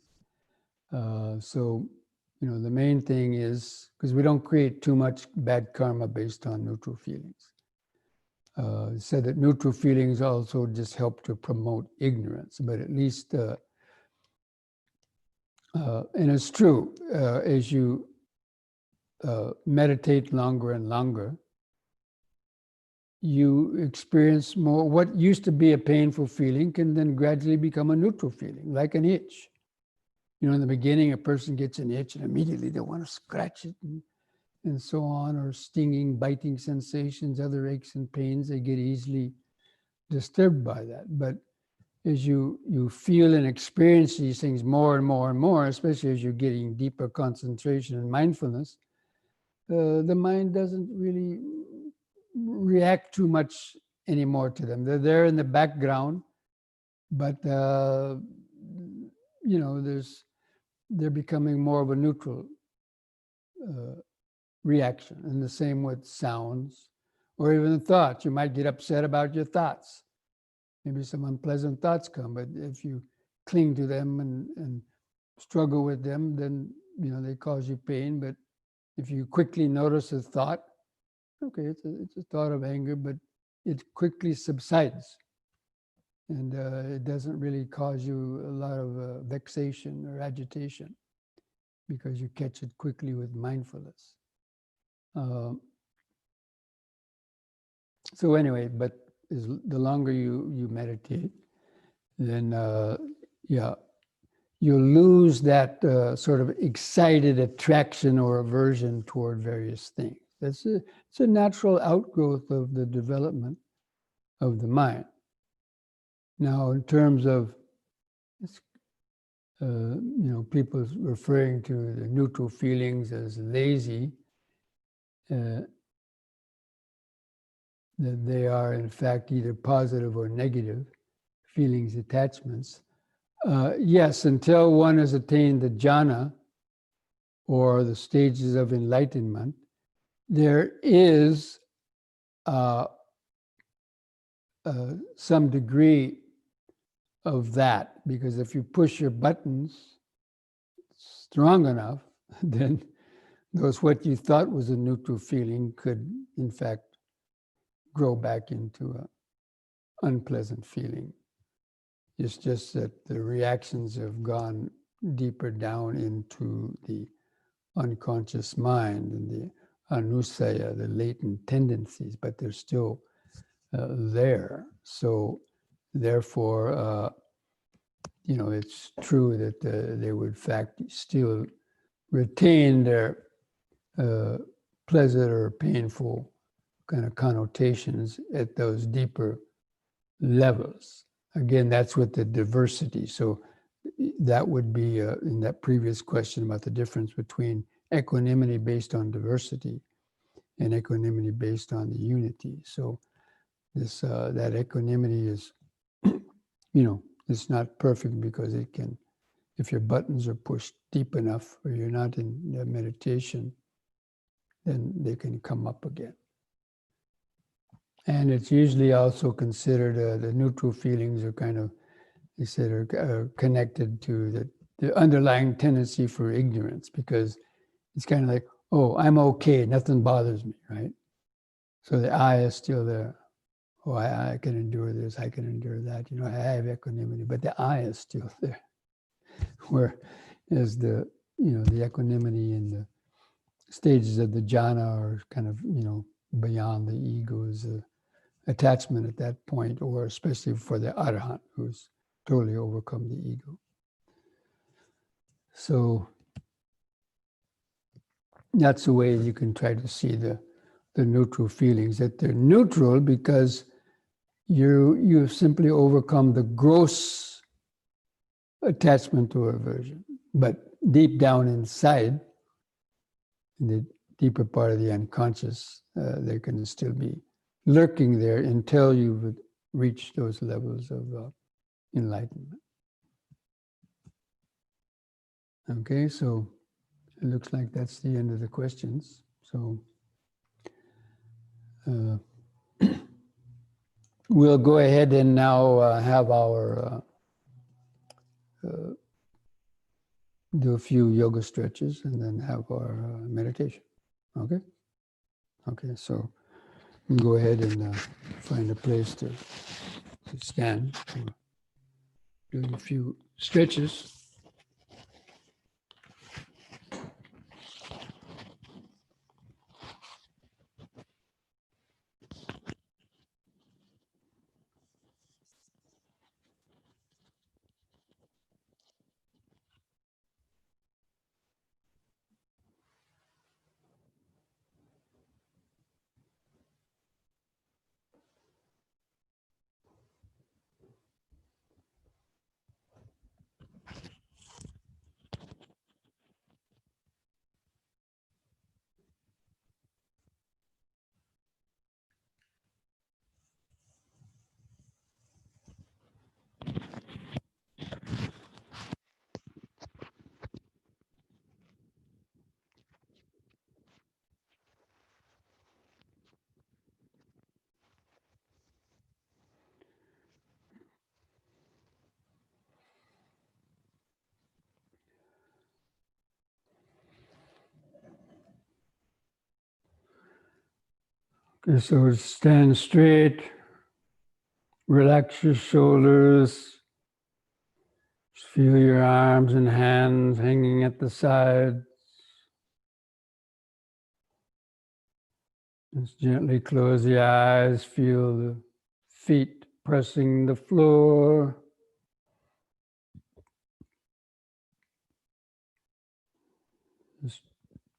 The main thing is, because we don't create too much bad karma based on neutral feelings. It said that neutral feelings also just help to promote ignorance, but at least, and it's true, as you meditate longer and longer, you experience more. What used to be a painful feeling can then gradually become a neutral feeling, like an itch. In the beginning, a person gets an itch and immediately they want to scratch it and so on, or stinging, biting sensations, other aches and pains, they get easily disturbed by that. But as you feel and experience these things more and more and more, especially as you're getting deeper concentration and mindfulness, the mind doesn't really react too much anymore to them. They're there in the background, but they're becoming more of a neutral reaction. And the same with sounds or even thoughts. You might get upset about your thoughts. Maybe some unpleasant thoughts come, but if you cling to them and struggle with them, then they cause you pain. But if you quickly notice a thought, okay, it's a thought of anger, but it quickly subsides. And it doesn't really cause you a lot of vexation or agitation because you catch it quickly with mindfulness. So anyway, but the longer you meditate, then you'll lose that sort of excited attraction or aversion toward various things. It's a natural outgrowth of the development of the mind. Now, in terms of, people referring to the neutral feelings as lazy, that they are in fact either positive or negative feelings, attachments. Yes, until one has attained the jhana or the stages of enlightenment, there is some degree of that, because if you push your buttons strong enough, then what you thought was a neutral feeling could in fact grow back into an unpleasant feeling. It's just that the reactions have gone deeper down into the unconscious mind and the anusaya, the latent tendencies, but they're still there. So therefore, it's true that they would in fact still retain their pleasant or painful kind of connotations at those deeper levels. Again, that's with the diversity. So that would be in that previous question about the difference between equanimity based on diversity and equanimity based on the unity. So this that equanimity is, it's not perfect because it can, if your buttons are pushed deep enough or you're not in meditation, then they can come up again. And it's usually also considered the neutral feelings are kind of, they said, are connected to the underlying tendency for ignorance, because it's kind of like, oh, I'm okay, nothing bothers me, right? So the I is still there. Oh, I can endure this, I can endure that. I have equanimity, but the I is still there. Whereas the the equanimity and the stages of the jhana are kind of, beyond the ego's attachment at that point, or especially for the arahant who's totally overcome the ego. So that's the way you can try to see the neutral feelings, that they're neutral because you've simply overcome the gross attachment or aversion. But deep down inside, in the deeper part of the unconscious, there can still be lurking there until you've reached those levels of enlightenment. Okay, so it looks like that's the end of the questions. So we'll go ahead and now have our do a few yoga stretches and then have our meditation. Okay? Okay, so you can go ahead and find a place to stand. Do a few stretches. Okay, so stand straight, relax your shoulders, just feel your arms and hands hanging at the side. Just gently close the eyes, feel the feet pressing the floor. Just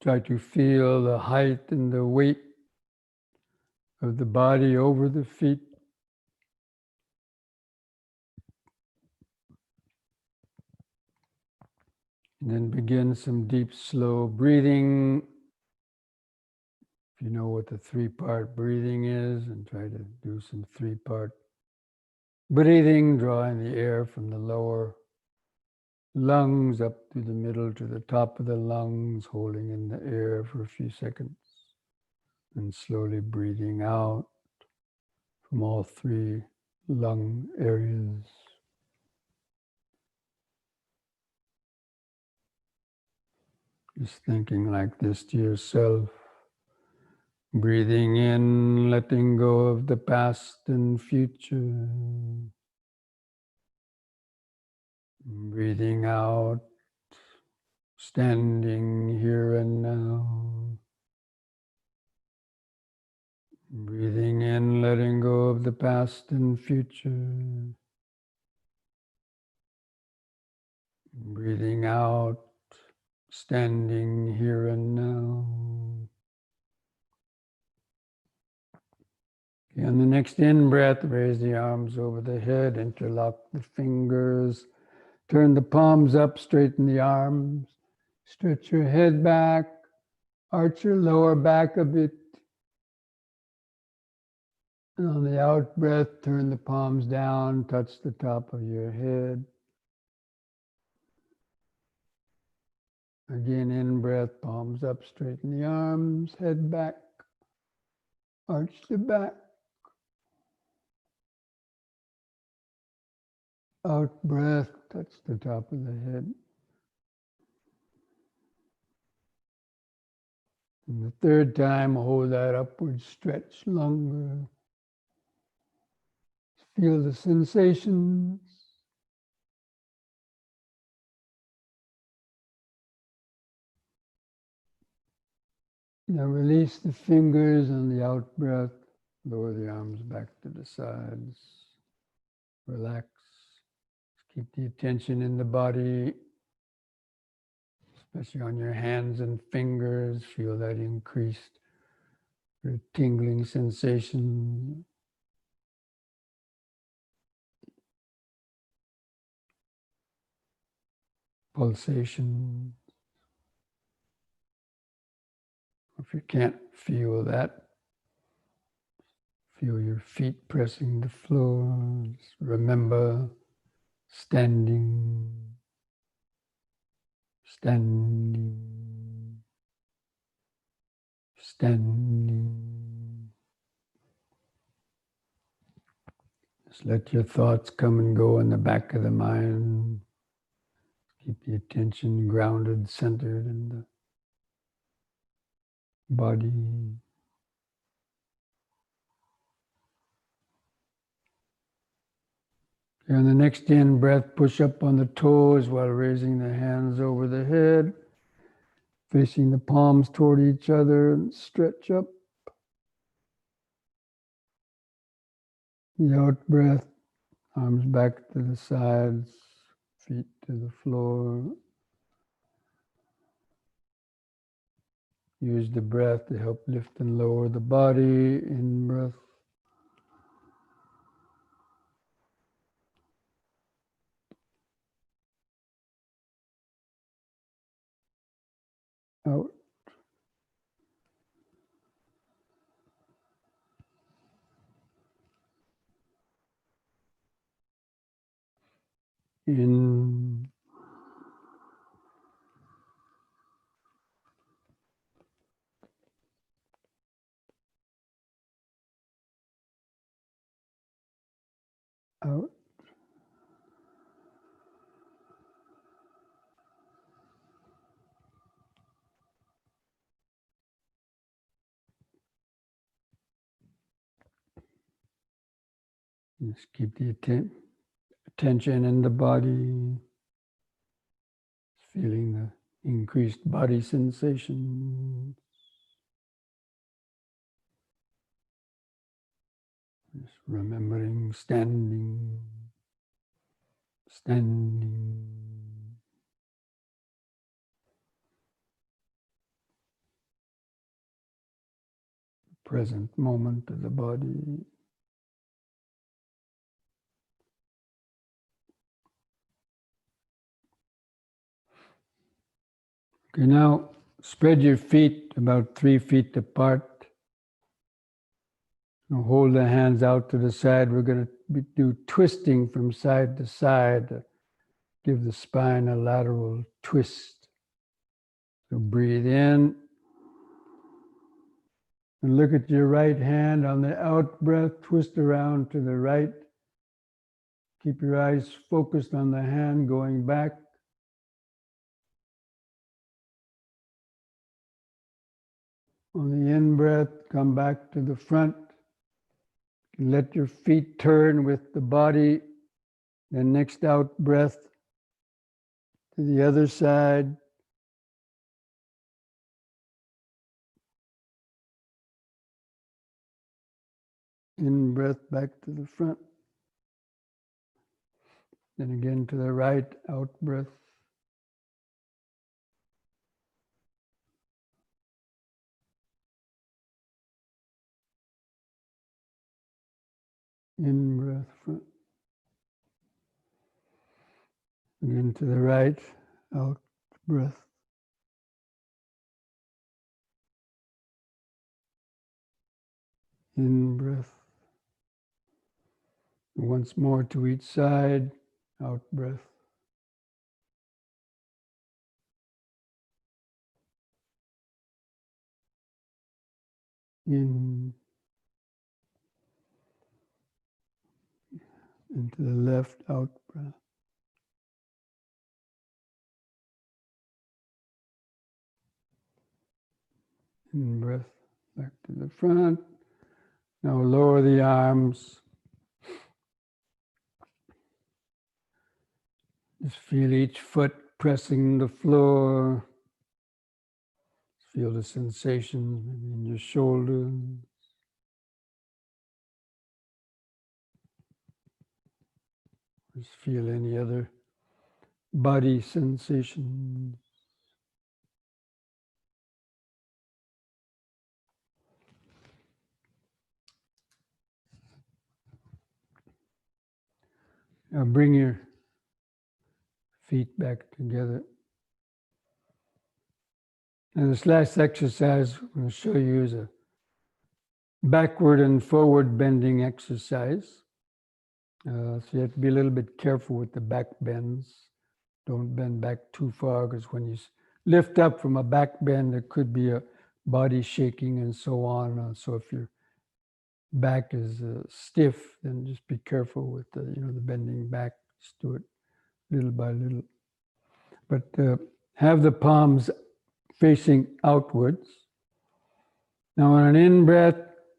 try to feel the height and the weight of the body over the feet. And then begin some deep, slow breathing. If you know what the 3-part breathing is, and try to do some 3-part breathing, drawing the air from the lower lungs up through the middle to the top of the lungs, holding in the air for a few seconds, and slowly breathing out from all 3 lung areas. Just thinking like this to yourself. Breathing in, letting go of the past and future. Breathing out, standing here and now. Breathing in, letting go of the past and future. Breathing out, standing here and now. Okay, on the next in-breath, raise the arms over the head, interlock the fingers, turn the palms up, straighten the arms, stretch your head back, arch your lower back a bit. And on the out breath, turn the palms down, touch the top of your head. Again, in breath, palms up, straighten the arms, head back, arch the back. Out breath, touch the top of the head. And the 3rd time, hold that upward stretch longer. Feel the sensations. Now release the fingers on the out breath. Lower the arms back to the sides. Relax. Keep the attention in the body, especially on your hands and fingers. Feel that increased tingling sensation. Pulsation. If you can't feel that, feel your feet pressing the floor. Just remember standing, standing, standing. Just let your thoughts come and go in the back of the mind. Keep the attention grounded, centered in the body. Okay, on the next in breath, push up on the toes while raising the hands over the head, facing the palms toward each other, and stretch up. The out breath, arms back to the sides, feet to the floor. Use the breath to help lift and lower the body. In breath. Out. In. Out. Just keep the attention in the body, feeling the increased body sensation. Just remembering standing, standing. Present moment of the body. Okay, now spread your feet about 3 feet apart. Now hold the hands out to the side. We're going to do twisting from side to side. Give the spine a lateral twist. So breathe in. And look at your right hand on the out breath. Twist around to the right. Keep your eyes focused on the hand going back. On the in-breath, come back to the front. Let your feet turn with the body. Then next out breath to the other side. In-breath back to the front. Then again to the right, out breath. In-breath front. Again to the right, out breath. In-breath. Once more to each side, out breath. In. And to the left, out breath. In breath, back to the front. Now lower the arms. Just feel each foot pressing the floor. feel the sensations maybe in your shoulders. Just feel any other body sensations. Now bring your feet back together. And this last exercise I'm going to show you is a backward and forward bending exercise. So you have to be a little bit careful with the back bends. Don't bend back too far, because when you lift up from a back bend, there could be a body shaking and so on. So if your back is stiff, then just be careful with the bending back. Just do it little by little. But have the palms facing outwards. Now on an in-breath,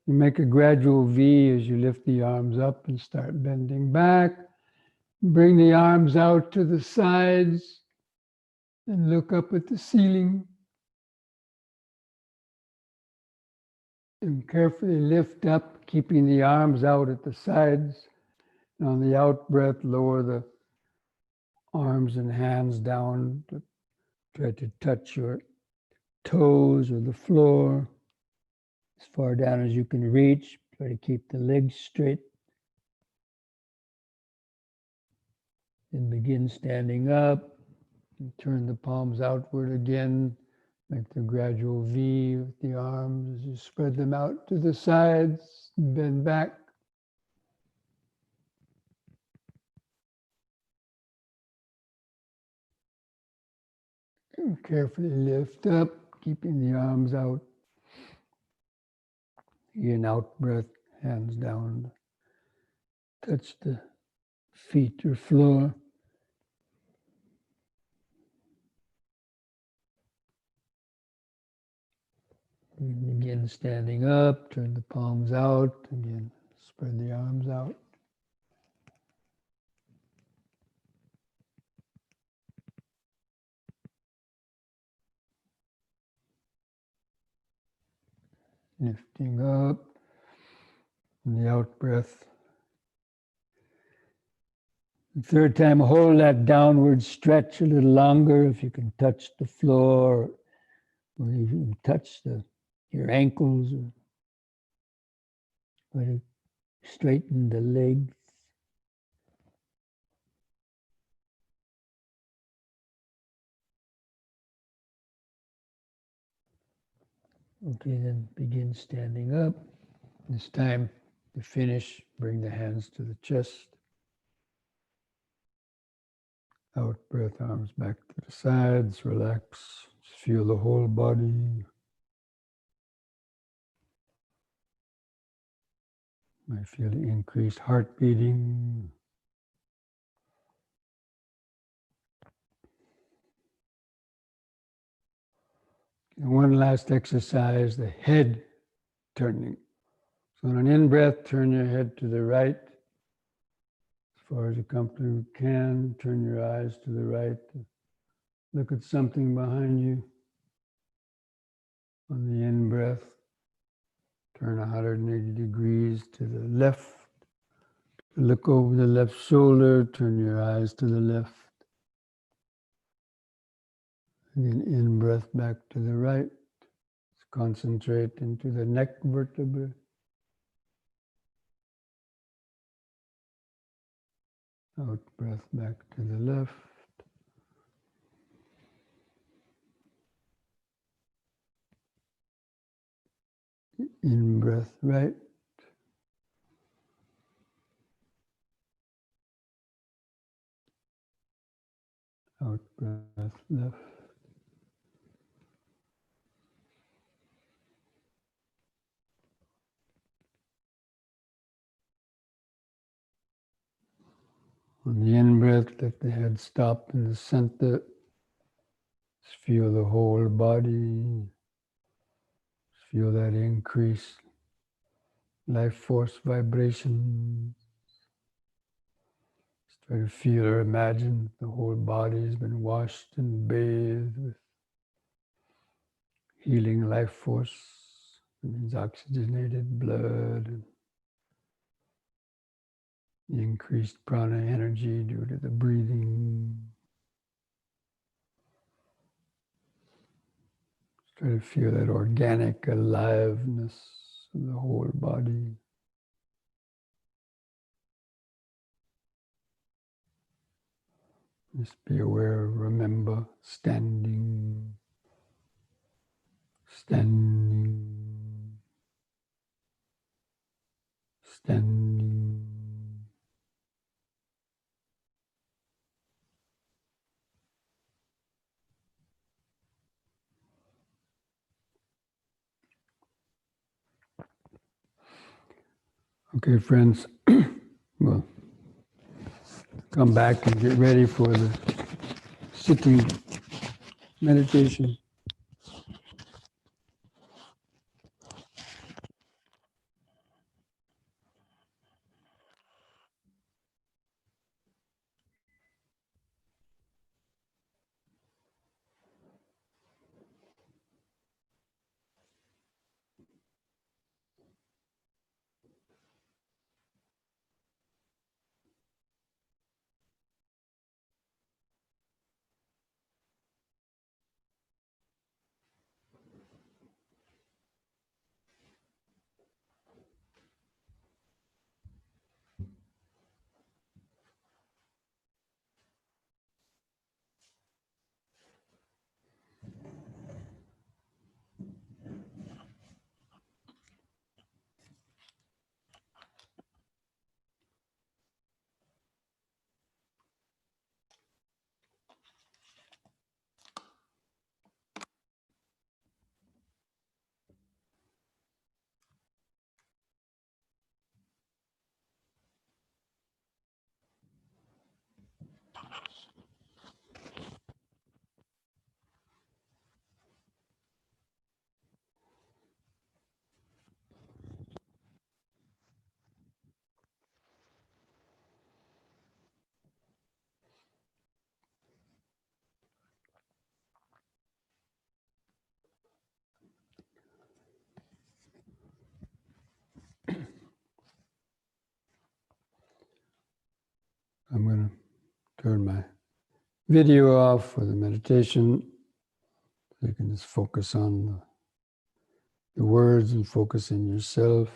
you make a gradual V as you lift the arms up and start bending back. Bring the arms out to the sides and look up at the ceiling. And carefully lift up, keeping the arms out at the sides. And on the out breath, lower the arms and hands down to try to touch your toes or the floor as far down as you can reach. Try to keep the legs straight. Then begin standing up. And turn the palms outward again. Make the gradual V with the arms as you spread them out to the sides. Bend back. And carefully lift up, keeping the arms out. In out breath, hands down. Touch the feet or floor. And begin standing up, turn the palms out, again, spread the arms out. Lifting up, and the out breath. The third time, hold that downward stretch a little longer. If you can touch the floor, or even touch your ankles, or straighten the legs. Okay, then begin standing up. This time, to finish, bring the hands to the chest. Out breath, arms back to the sides, relax. Just feel the whole body. Might feel the increased heart beating. And one last exercise, the head turning. So on an in-breath, turn your head to the right. As far as you comfortably can, turn your eyes to the right. Look at something behind you. On the in-breath, turn 180 degrees to the left. Look over the left shoulder, turn your eyes to the left. Again, in-breath back to the right. Concentrate into the neck vertebra. Out breath back to the left. In breath right. Out breath left. On the in-breath, let the head stop in the center. Just feel the whole body. Just feel that increase. Life force vibration. Just try to feel or imagine the whole body has been washed and bathed with healing life force. It means oxygenated blood and the increased prana energy due to the breathing. Try to feel that organic aliveness of the whole body. Just be aware, remember, standing, standing, standing. Okay, friends, we'll come back and get ready for the sitting meditation. I'm going to turn my video off for the meditation. So you can just focus on the words and focus in yourself.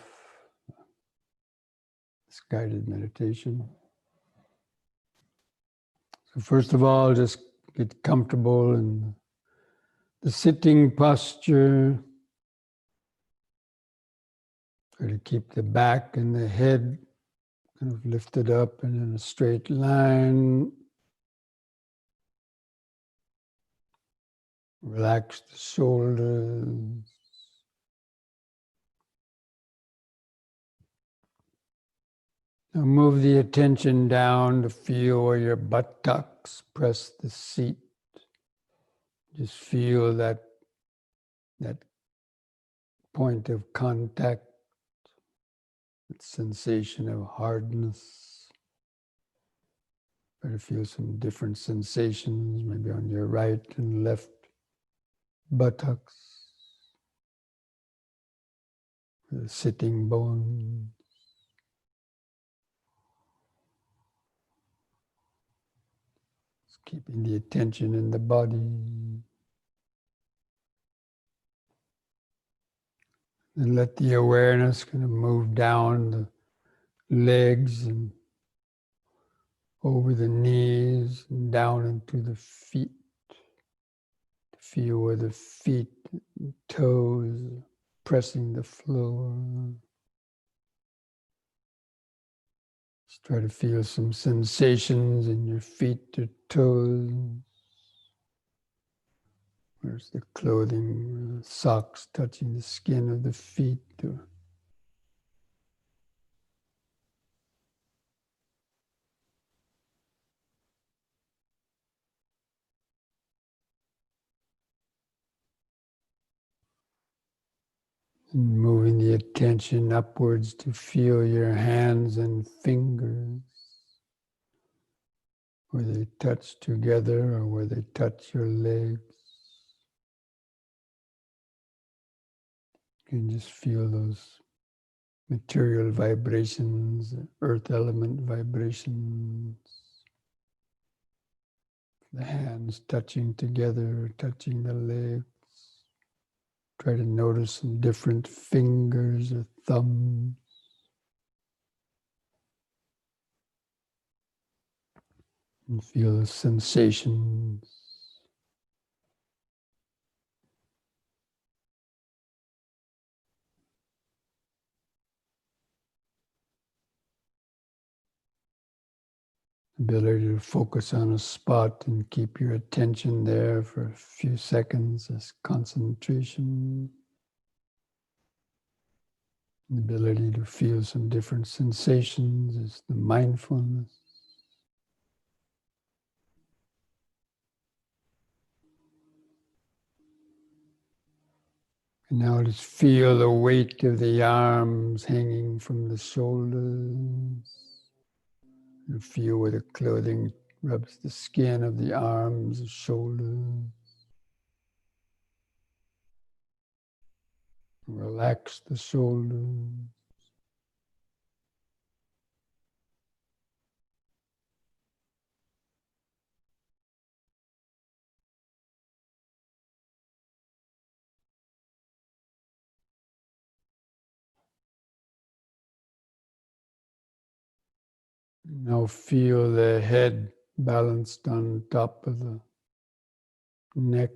It's guided meditation. So first of all, just get comfortable in the sitting posture. Try to keep the back and the head kind of lifted up and in a straight line. Relax the shoulders. Now move the attention down to feel where your buttocks press the seat. Just feel that point of contact, that sensation of hardness. Try to feel some different sensations, maybe on your right and left buttocks, the sitting bones. Just keeping the attention in the body. And let the awareness kind of move down the legs and over the knees and down into the feet. To feel where the feet and toes pressing the floor. Just try to feel some sensations in your feet or toes. Where's the clothing, the socks touching the skin of the feet? And moving the attention upwards to feel your hands and fingers, where they touch together or where they touch your legs. You can just feel those material vibrations, earth element vibrations, the hands touching together, touching the legs. Try to notice some different fingers or thumbs. And feel the sensations. Ability to focus on a spot and keep your attention there for a few seconds as concentration. The ability to feel some different sensations is the mindfulness. And now just feel the weight of the arms hanging from the shoulders. And feel where the clothing rubs the skin of the arms, the shoulders. Relax the shoulders. Now feel the head balanced on top of the neck,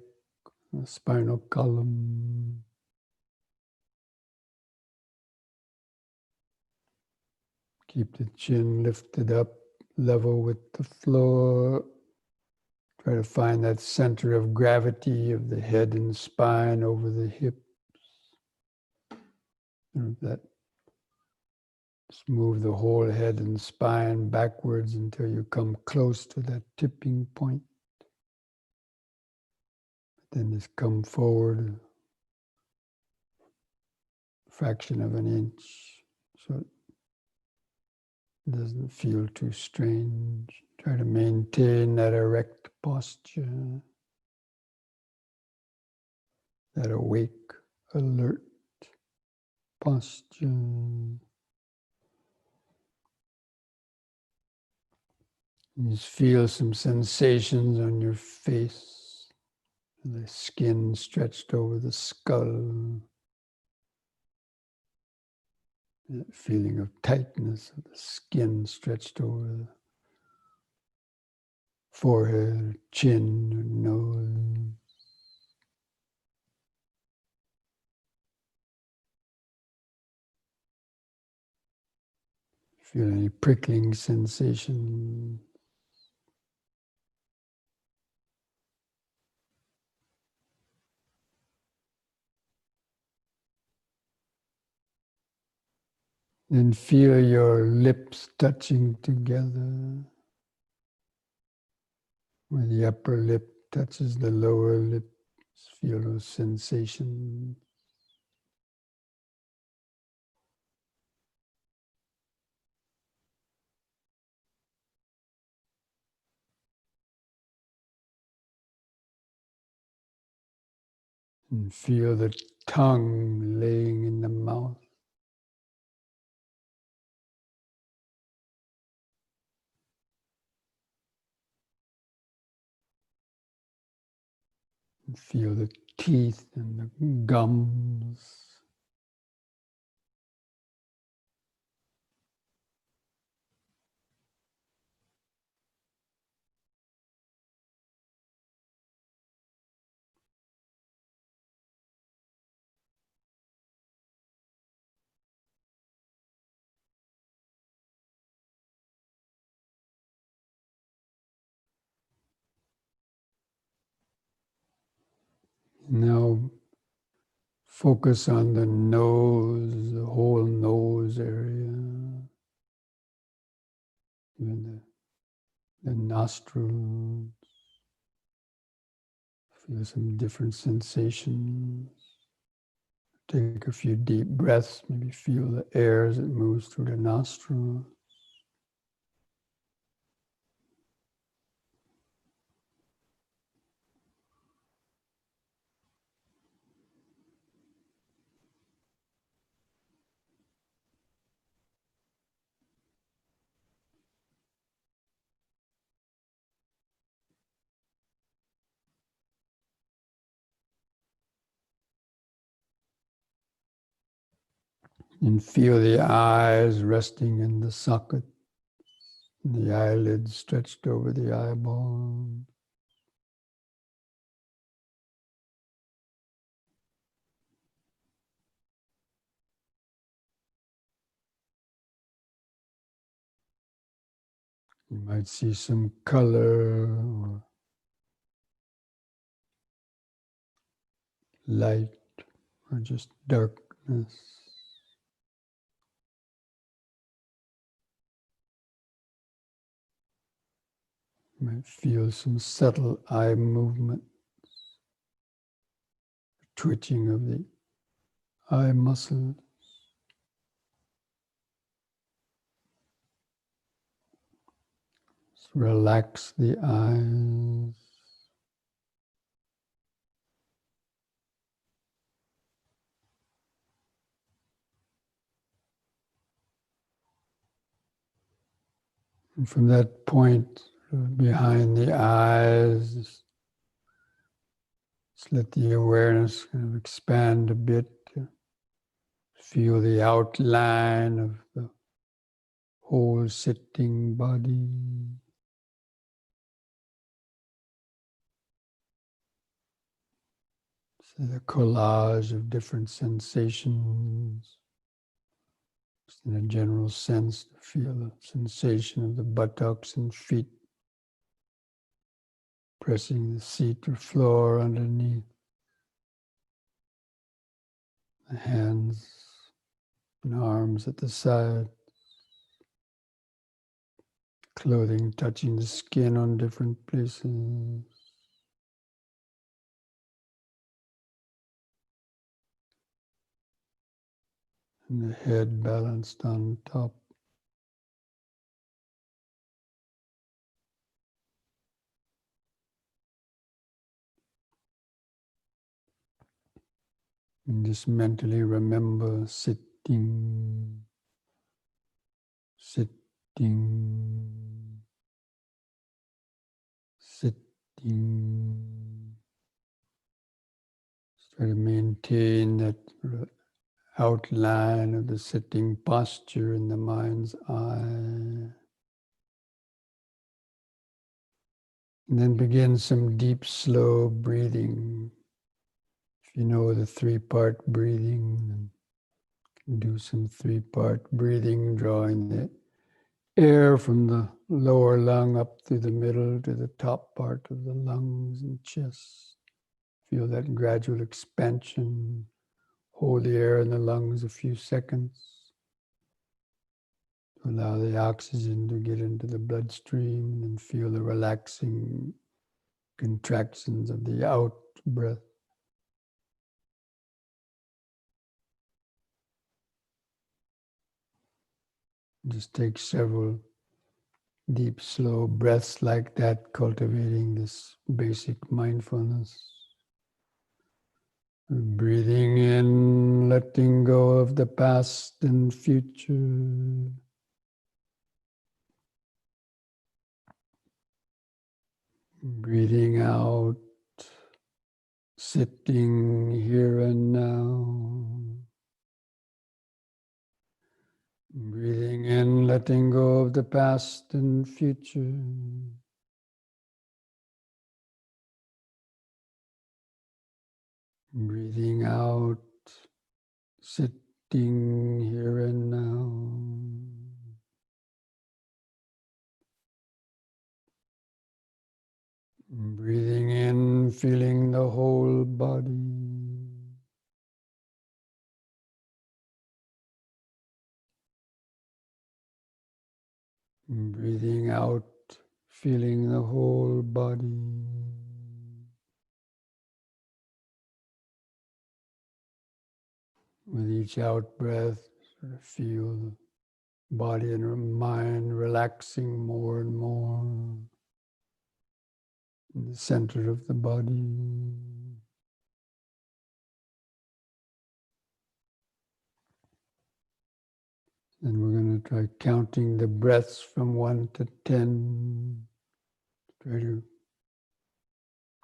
the spinal column. Keep the chin lifted up, level with the floor. Try to find that center of gravity of the head and spine over the hips. Just move the whole head and spine backwards until you come close to that tipping point. Then just come forward a fraction of an inch so it doesn't feel too strange. Try to maintain that erect posture, that awake, alert posture. You just feel some sensations on your face, the skin stretched over the skull, that feeling of tightness of the skin stretched over the forehead, chin, or nose. Feel any prickling sensation. Then feel your lips touching together, where the upper lip touches the lower lip. Feel those sensations. And feel the tongue laying in the mouth. And feel the teeth and the gums. Now focus on the nose, the whole nose area, even the nostrils. Feel some different sensations. Take a few deep breaths, maybe feel the air as it moves through the nostrils. And feel the eyes resting in the socket, the eyelids stretched over the eyeball. You might see some color or light or just darkness. You might feel some subtle eye movement, twitching of the eye muscles. Just relax the eyes. And from that point behind the eyes, just let the awareness kind of expand a bit. Feel the outline of the whole sitting body. So the collage of different sensations. Just in a general sense, to feel the sensation of the buttocks and feet pressing the seat or floor underneath. The hands and arms at the side. Clothing touching the skin on different places. And the head balanced on top. And just mentally remember sitting, sitting, sitting. Just try to maintain that outline of the sitting posture in the mind's eye. And then begin some deep, slow breathing. If you know the three-part breathing, then do some three-part breathing, drawing the air from the lower lung up through the middle to the top part of the lungs and chest. Feel that gradual expansion. Hold the air in the lungs a few seconds. Allow the oxygen to get into the bloodstream and feel the relaxing contractions of the out breath. Just take several deep, slow breaths like that, cultivating this basic mindfulness. Breathing in, letting go of the past and future. Breathing out, sitting here and now. Breathing in, letting go of the past and future. Breathing out, sitting here and now. Breathing in, feeling the whole body. Breathing out, feeling the whole body. With each out breath, sort of feel the body and mind relaxing more and more in the center of the body. And we're going to try counting the breaths from 1 to 10. Try to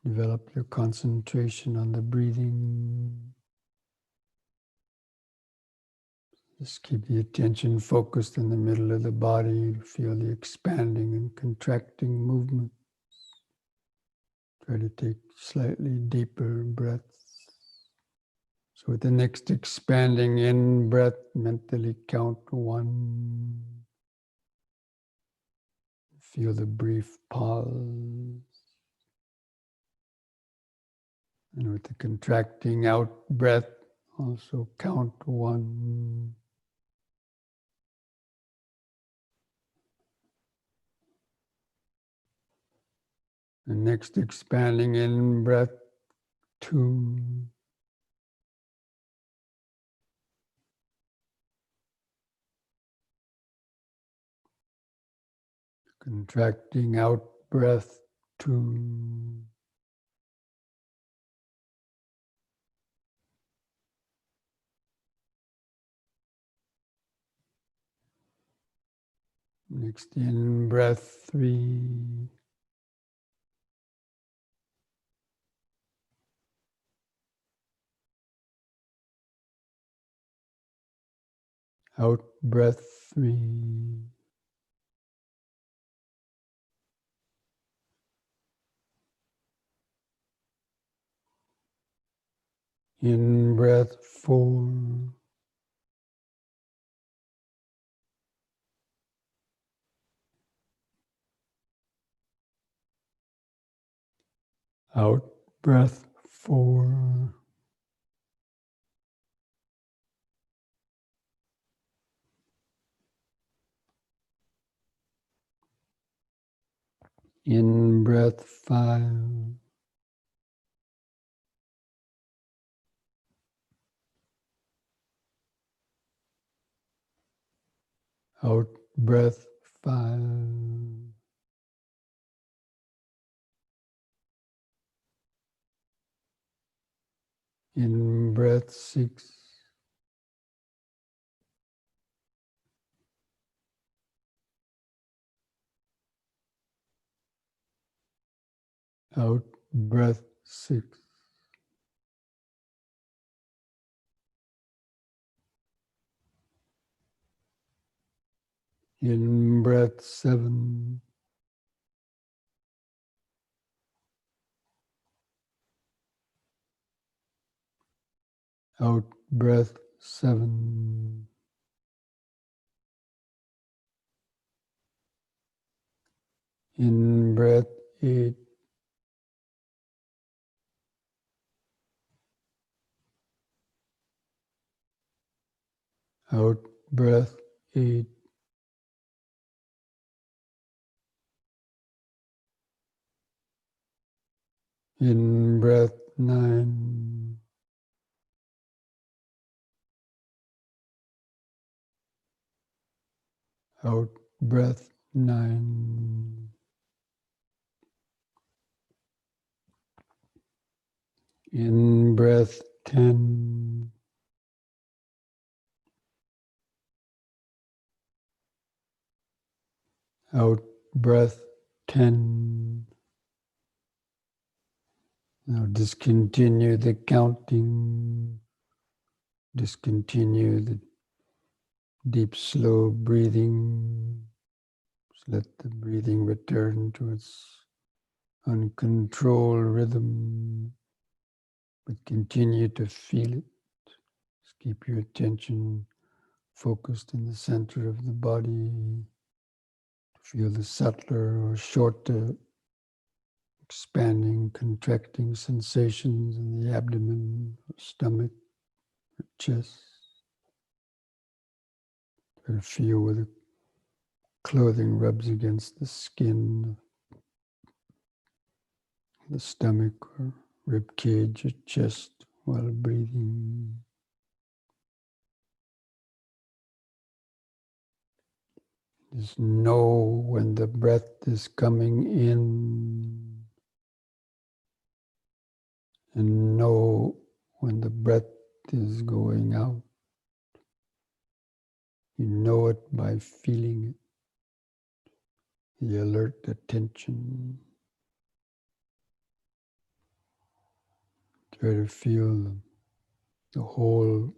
develop your concentration on the breathing. Just keep the attention focused in the middle of the body to feel the expanding and contracting movement. Try to take slightly deeper breaths. So with the next expanding in breath, mentally count 1. Feel the brief pause. And with the contracting out breath, also count 1. The next expanding in breath, 2. Contracting out breath, 2. Next in breath, 3. Out breath, 3. In breath, 4. Out breath, 4. In breath, 5. Out breath, 5. In breath, 6. Out breath, 6. In breath, 7. Out breath, 7. In breath, 8. Out breath, 8. In breath, 9. Out breath, 9. In breath, 10. Out breath, 10. Now discontinue the counting. Discontinue the deep, slow breathing. Just let the breathing return to its uncontrolled rhythm, but continue to feel it. Just keep your attention focused in the center of the body. Feel the subtler or shorter expanding, contracting sensations in the abdomen, stomach, chest. Try to feel where the clothing rubs against the skin, the stomach or rib cage or chest while breathing. Just know when the breath is coming in and know when the breath is going out. You know it by feeling it, the alert attention. Try to feel the whole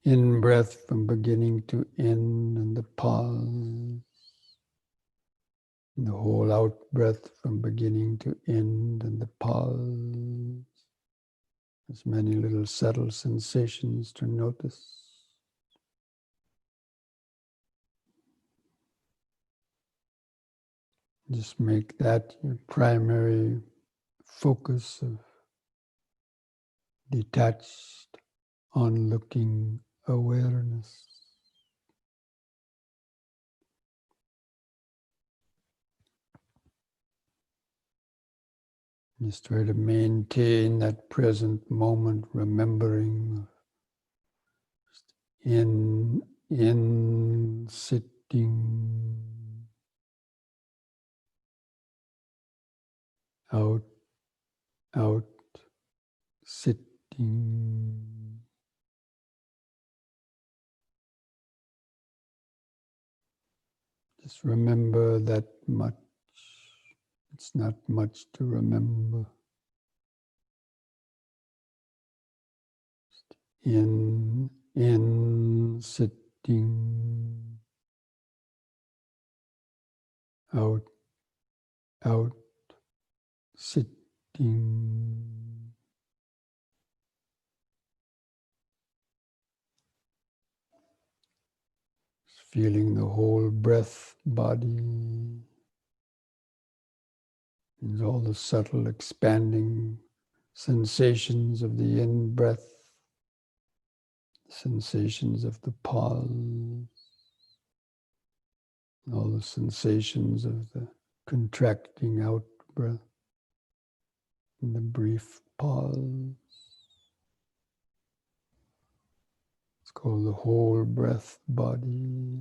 in breath from beginning to end, and the pause. And the whole out breath from beginning to end, and the pause. There's many little subtle sensations to notice. Just make that your primary focus of detached, onlooking awareness. Just try to maintain that present moment, remembering in sitting, out sitting. Just remember that much. It's not much to remember. In sitting, out sitting. Feeling the whole breath body and all the subtle expanding sensations of the in-breath, sensations of the pause, all the sensations of the contracting out-breath and the brief pause. It's called the whole breath body.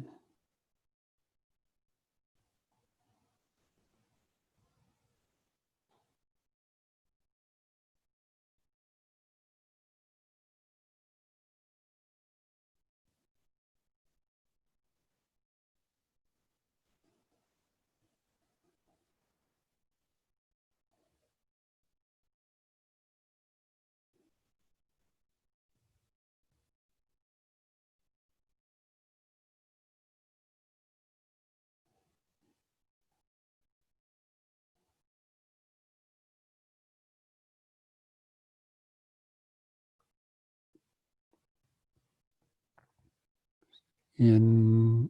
In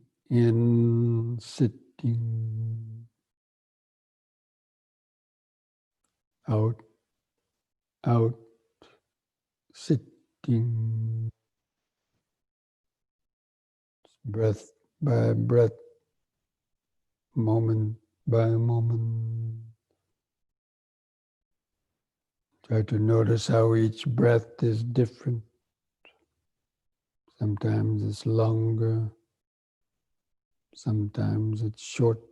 sitting, out sitting, breath by breath, moment by moment. Try to notice how each breath is different. Sometimes it's longer, sometimes it's shorter.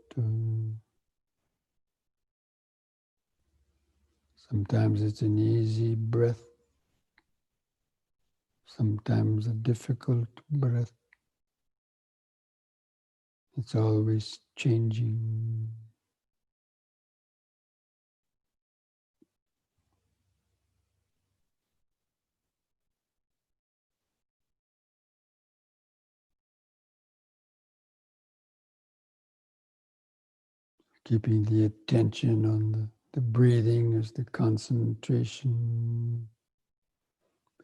Sometimes it's an easy breath, sometimes a difficult breath. It's always changing. Keeping the attention on the breathing as the concentration,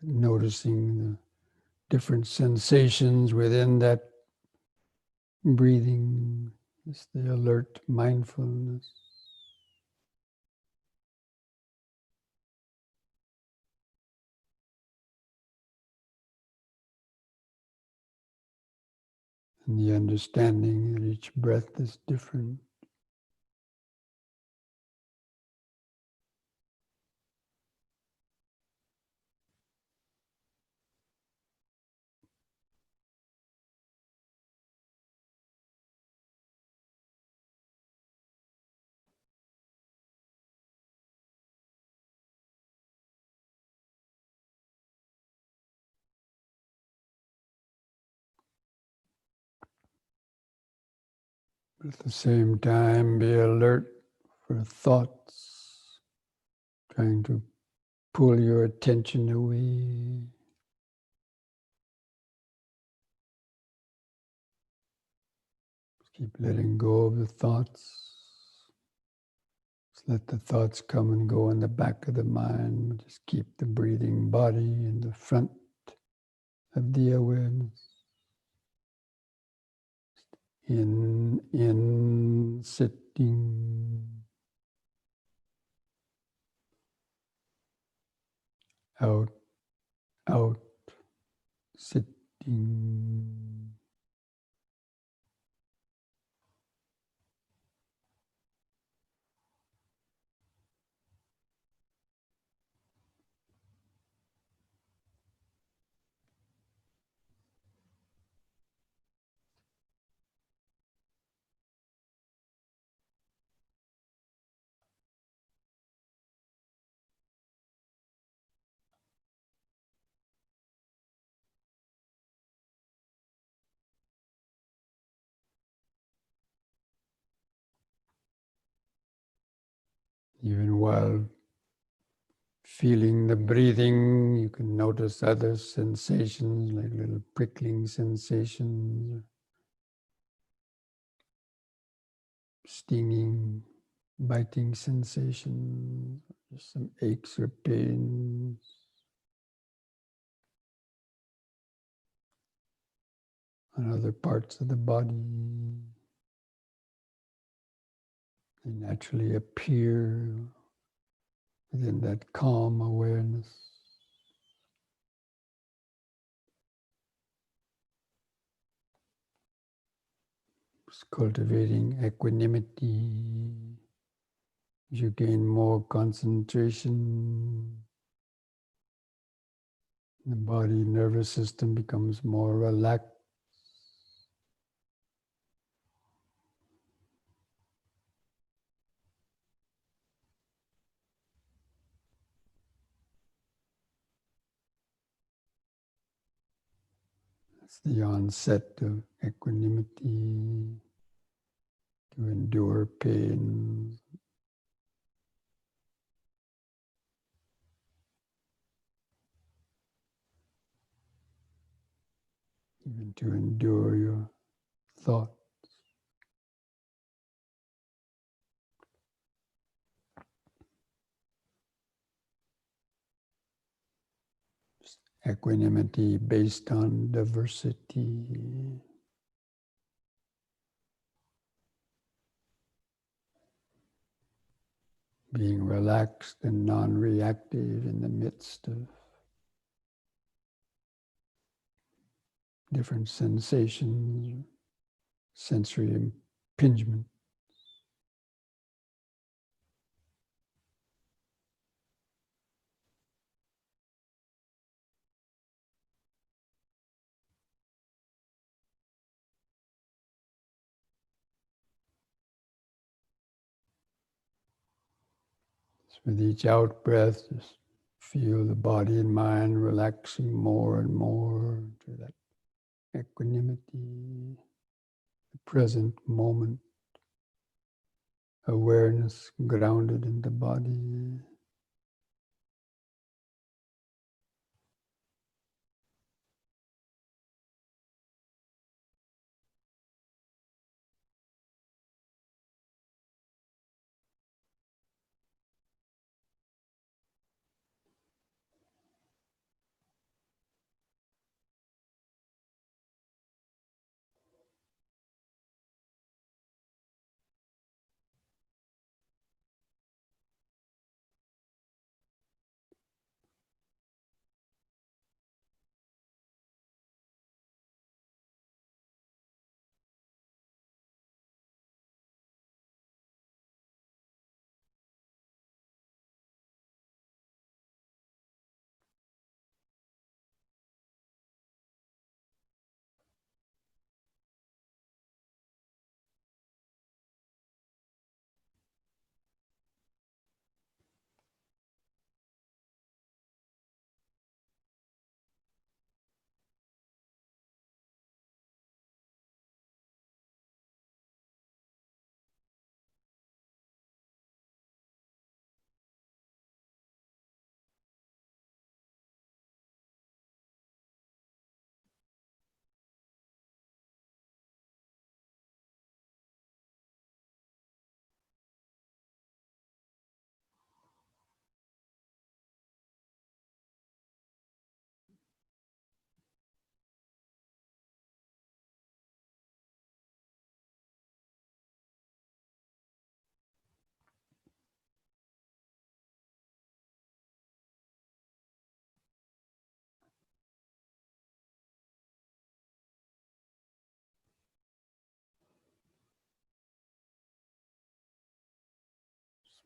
noticing the different sensations within that breathing, is the alert mindfulness. And the understanding that each breath is different. But at the same time, be alert for thoughts, trying to pull your attention away. Keep letting go of the thoughts. Just let the thoughts come and go in the back of the mind. Just keep the breathing body in the front of the awareness. In, sitting. Out, out, sitting. Even while feeling the breathing, you can notice other sensations like little prickling sensations, stinging, biting sensations, just some aches or pains. On other parts of the body, they naturally appear within that calm awareness. Just cultivating equanimity. As you gain more concentration, the body nervous system becomes more relaxed. It's the onset of equanimity to endure pain. Even to endure your thought. Just equanimity based on diversity. Being relaxed and non-reactive in the midst of different sensations, sensory impingement. So with each out breath, just feel the body and mind relaxing more and more to that equanimity, the present moment, awareness grounded in the body.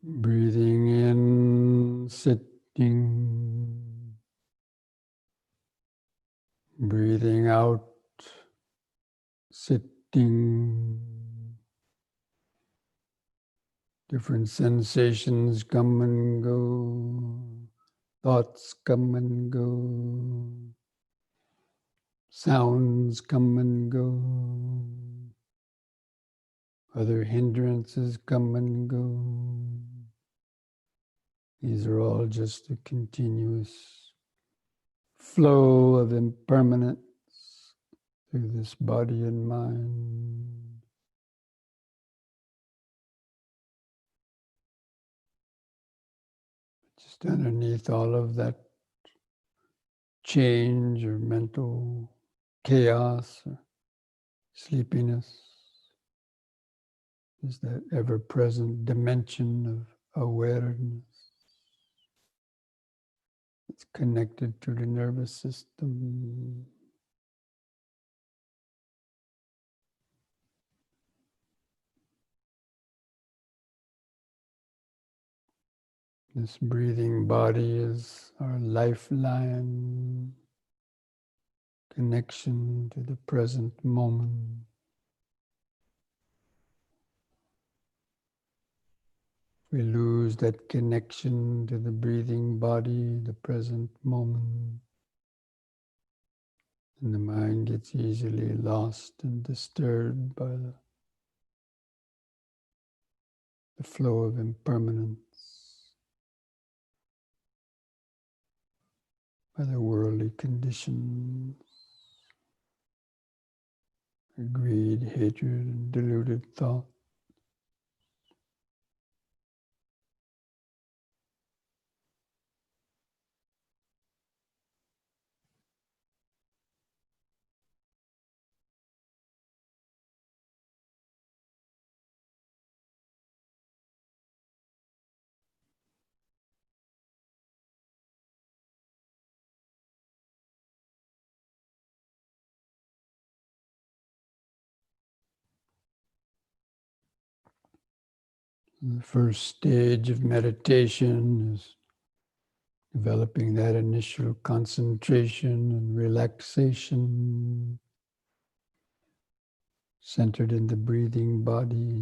Breathing in, sitting. Breathing out, sitting. Different sensations come and go. Thoughts come and go. Sounds come and go. Other hindrances come and go. These are all just a continuous flow of impermanence through this body and mind. Just underneath all of that change or mental chaos or sleepiness is that ever-present dimension of awareness. It's connected to the nervous system. This breathing body is our lifeline, connection to the present moment. If we lose that connection to the breathing body, the present moment, and the mind gets easily lost and disturbed by the flow of impermanence, by the worldly conditions, greed, hatred, and deluded thought. The first stage of meditation is developing that initial concentration and relaxation centered in the breathing body,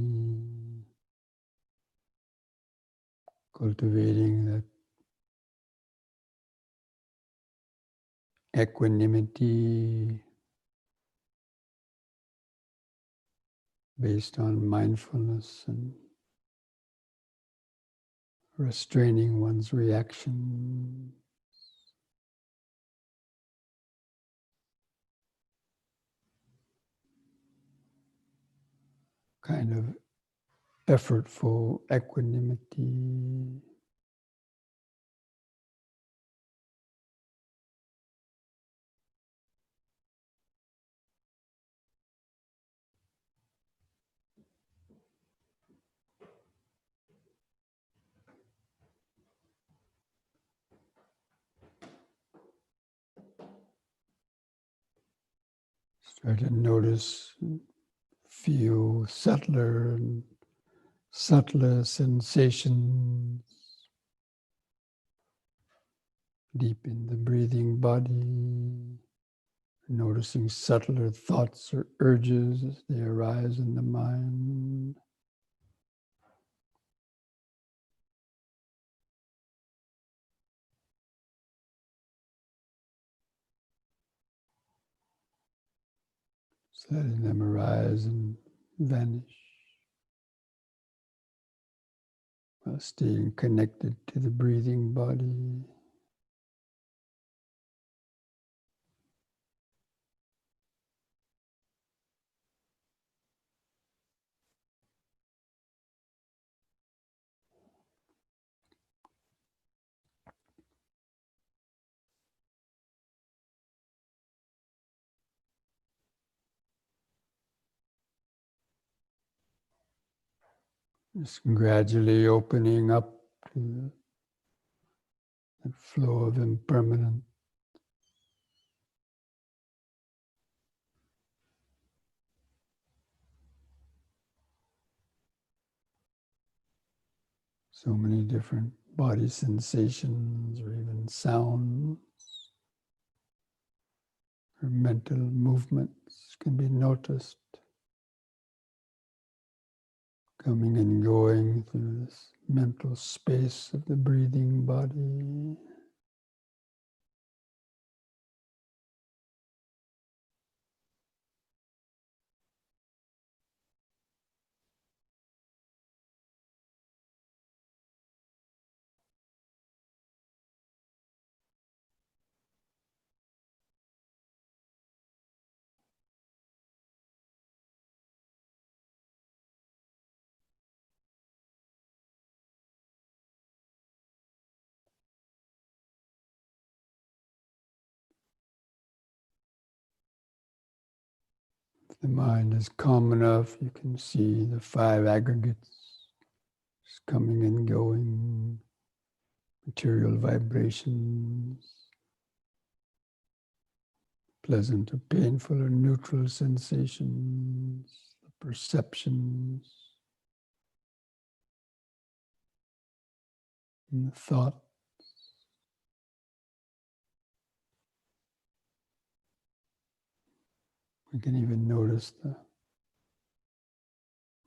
cultivating that equanimity based on mindfulness and restraining one's reaction. Kind of effortful equanimity. Start to notice, feel subtler and subtler sensations deep in the breathing body, noticing subtler thoughts or urges as they arise in the mind. Just letting them arise and vanish while staying connected to the breathing body. Just gradually opening up to that flow of impermanence. So many different body sensations or even sounds or mental movements can be noticed, coming and going through this mental space of the breathing body. If the mind is calm enough, you can see the 5 aggregates coming and going, material vibrations, pleasant or painful or neutral sensations, the perceptions, and the thought. We can even notice the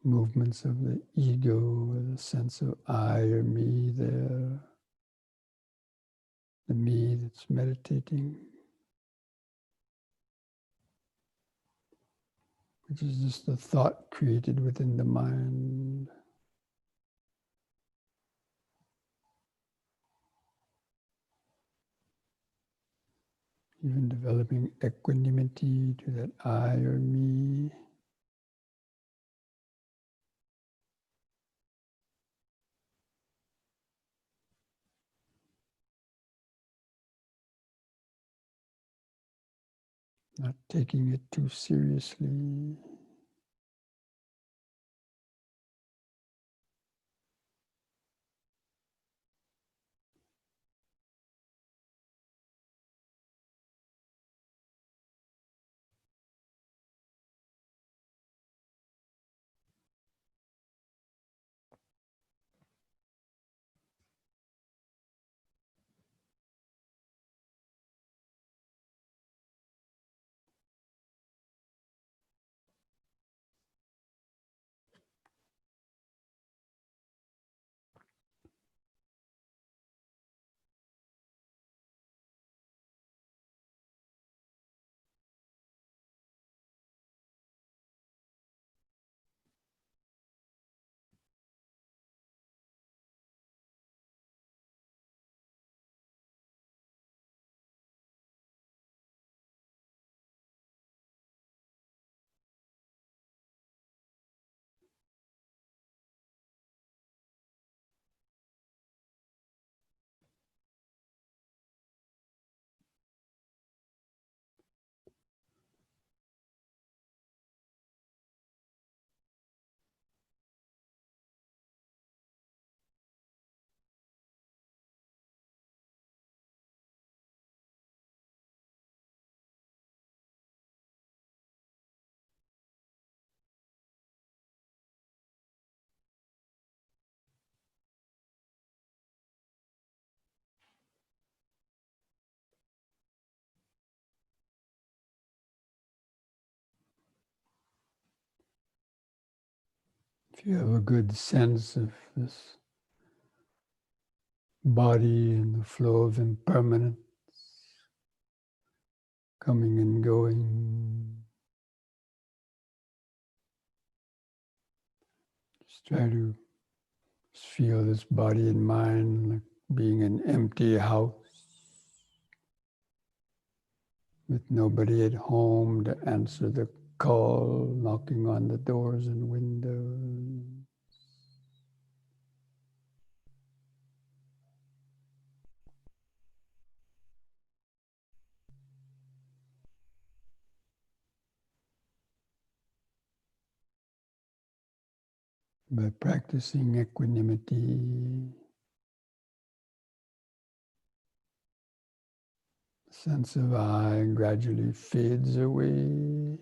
movements of the ego, or the sense of I or me there, the me that's meditating, which is just a thought created within the mind. Even developing equanimity to that I or me. Not taking it too seriously. If you have a good sense of this body and the flow of impermanence, coming and going, just try to feel this body and mind like being an empty house with nobody at home to answer the call, knocking on the doors and windows. By practicing equanimity, the sense of I gradually fades away.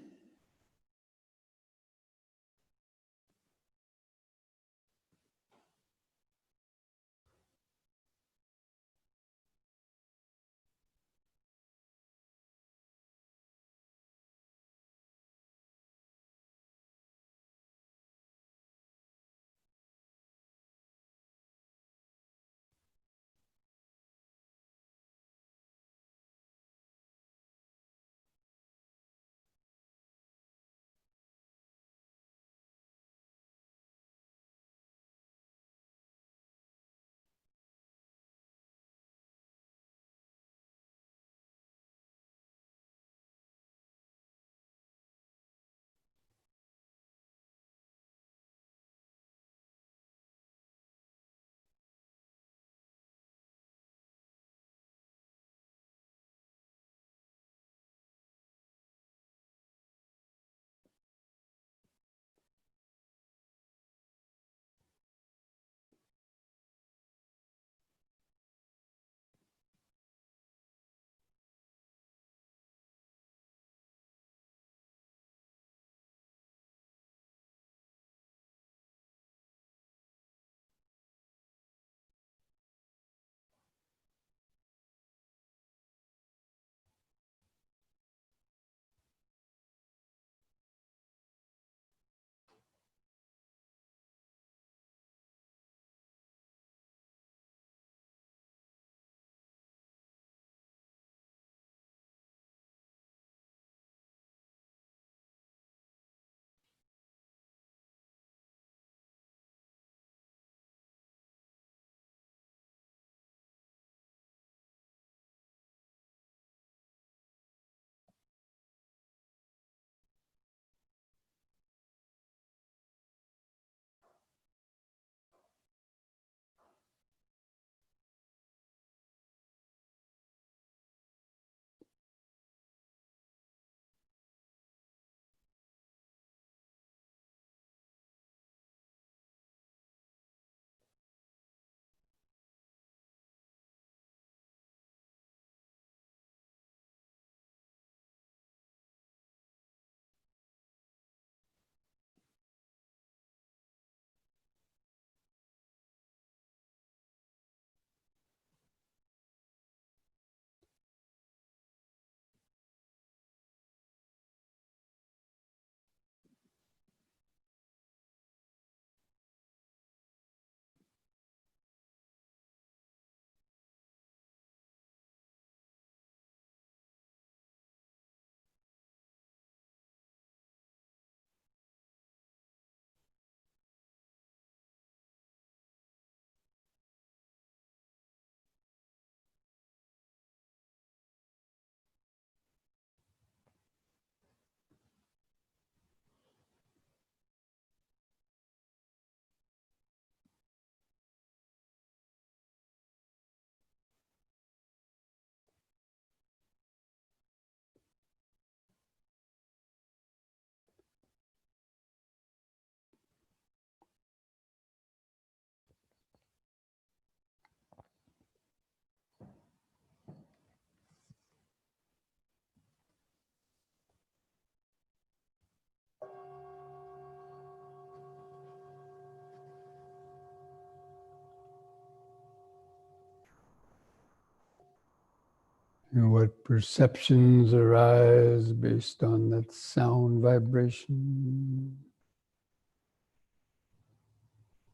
And what perceptions arise based on that sound vibration.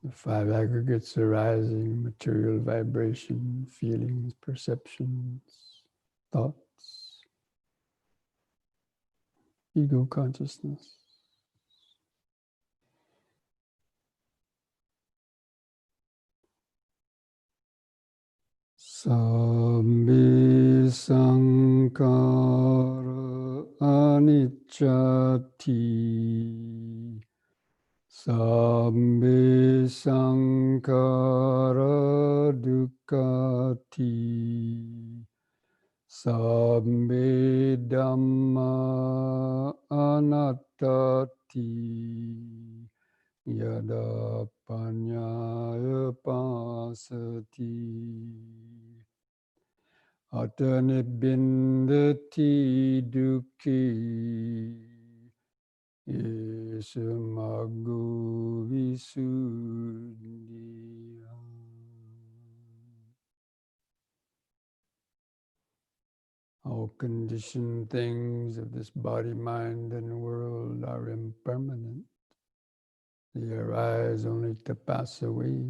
The 5 aggregates arising: material vibration, feelings, perceptions, thoughts, ego consciousness. Sabbe sankhara anicchati. Sabbe sankhara dukkati. Sabbe dhamma anattati. Yada panyaya pasati. Atane bindati dukhi. Yesamago visuddhiya. All conditioned things of this body, mind, and world are impermanent. They arise only to pass away.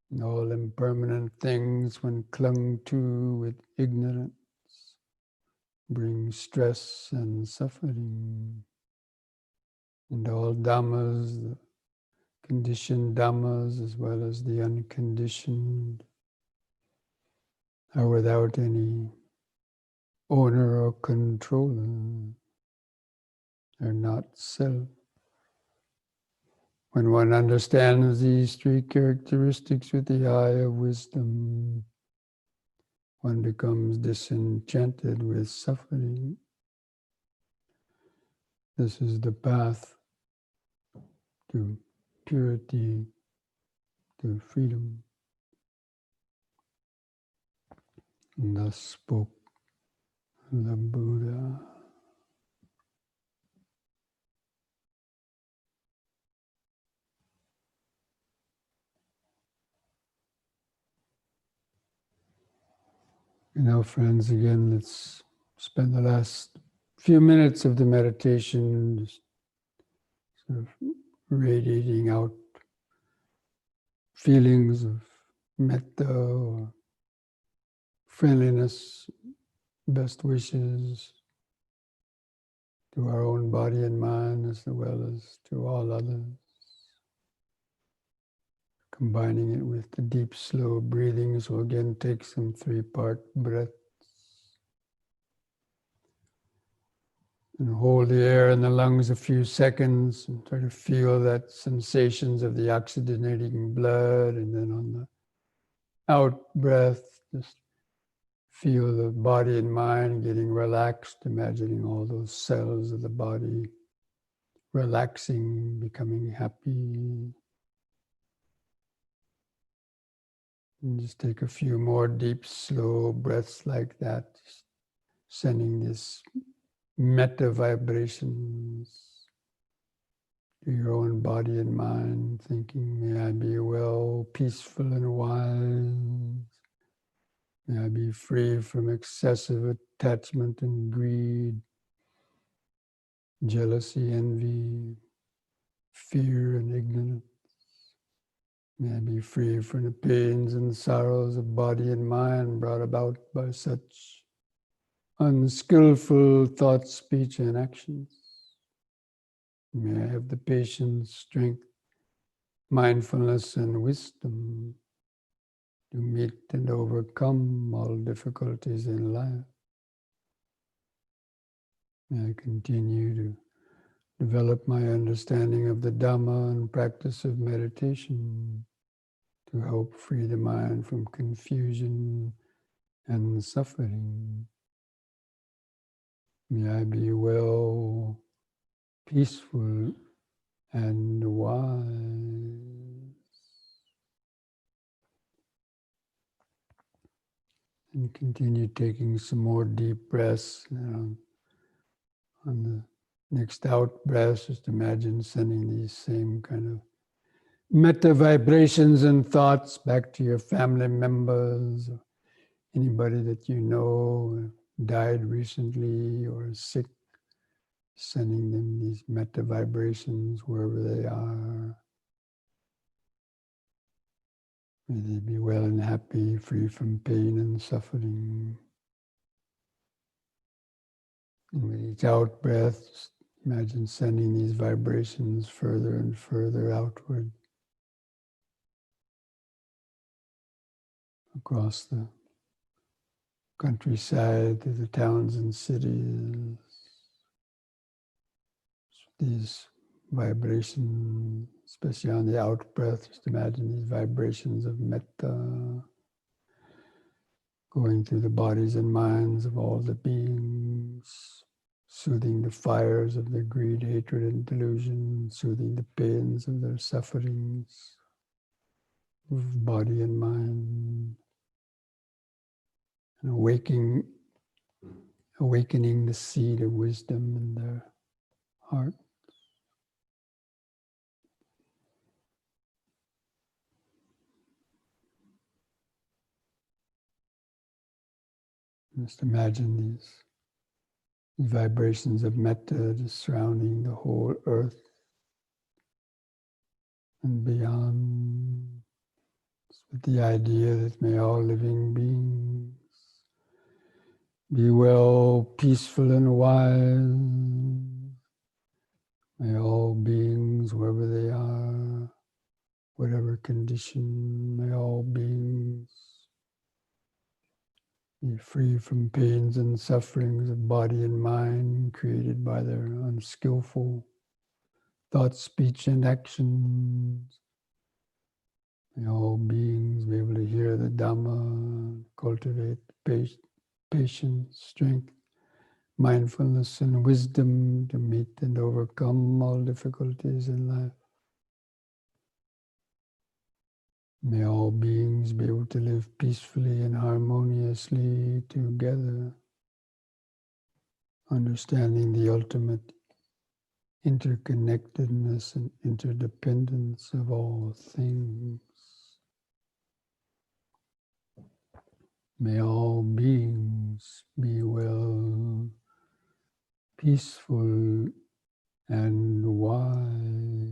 And all impermanent things, when clung to with ignorance, bring stress and suffering. And all dhammas, the conditioned dhammas as well as the unconditioned, are without any owner or controller. They're not self. When one understands these 3 characteristics with the eye of wisdom, one becomes disenchanted with suffering. This is the path to purity, to freedom. And thus spoke the Buddha. Now, friends, again, let's spend the last few minutes of the meditation just sort of radiating out feelings of metta or friendliness, best wishes to our own body and mind as well as to all others. Combining it with the deep, slow breathing. So again, take some 3-part breaths. And hold the air in the lungs a few seconds and try to feel that sensations of the oxygenating blood. And then on the out breath, just feel the body and mind getting relaxed, imagining all those cells of the body relaxing, becoming happy. And just take a few more deep, slow breaths like that, just sending this metta vibrations to your own body and mind, thinking, may I be well, peaceful, and wise. May I be free from excessive attachment and greed, jealousy, envy, fear, and ignorance. May I be free from the pains and sorrows of body and mind brought about by such unskillful thoughts, speech, and actions. May I have the patience, strength, mindfulness, and wisdom to meet and overcome all difficulties in life. May I continue to develop my understanding of the Dhamma and practice of meditation to help free the mind from confusion and suffering. May I be well, peaceful, and wise. And continue taking some more deep breaths. On the next out breath, just imagine sending these same kind of metta vibrations and thoughts back to your family members, Anybody that you know died recently or is sick, sending them these metta vibrations wherever they are. May they be well and happy, free from pain and suffering. And with each out breath, imagine sending these vibrations further and further outward across the countryside to the towns and cities. These vibrations, especially on the out breath, just imagine these vibrations of metta going through the bodies and minds of all the beings, soothing the fires of their greed, hatred, and delusion, soothing the pains of their sufferings of body and mind, and awakening the seed of wisdom in their heart. Just imagine these vibrations of metta just surrounding the whole earth and beyond, with the idea that may all living beings be well, peaceful, and wise. May all beings, wherever they are, whatever condition, may all beings be free from pains and sufferings of body and mind created by their unskillful thoughts, speech, and actions. May all beings be able to hear the Dhamma, cultivate patience, strength, mindfulness, and wisdom to meet and overcome all difficulties in life. May all beings be able to live peacefully and harmoniously together, understanding the ultimate interconnectedness and interdependence of all things. May all beings be well, peaceful, and wise.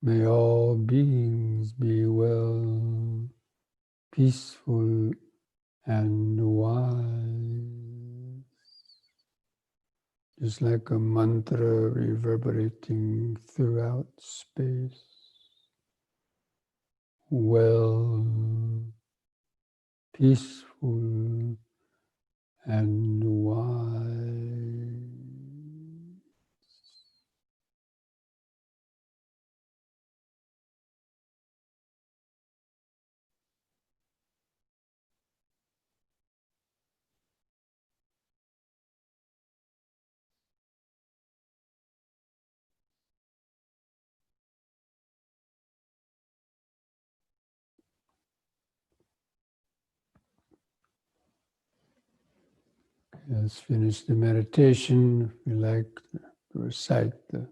May all beings be well, peaceful, and wise. Just like a mantra reverberating throughout space. Well, peaceful, and wise. Let's finish the meditation. If you like to recite the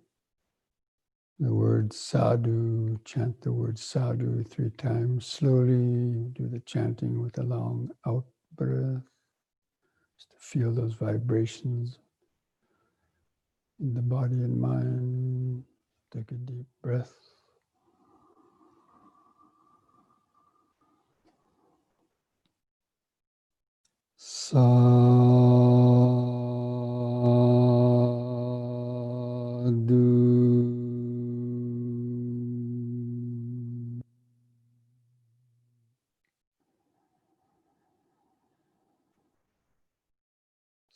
word sadhu, chant the word sadhu 3 times slowly. Do the chanting with a long out breath. Just to feel those vibrations in the body and mind. Take a deep breath. Sadhu.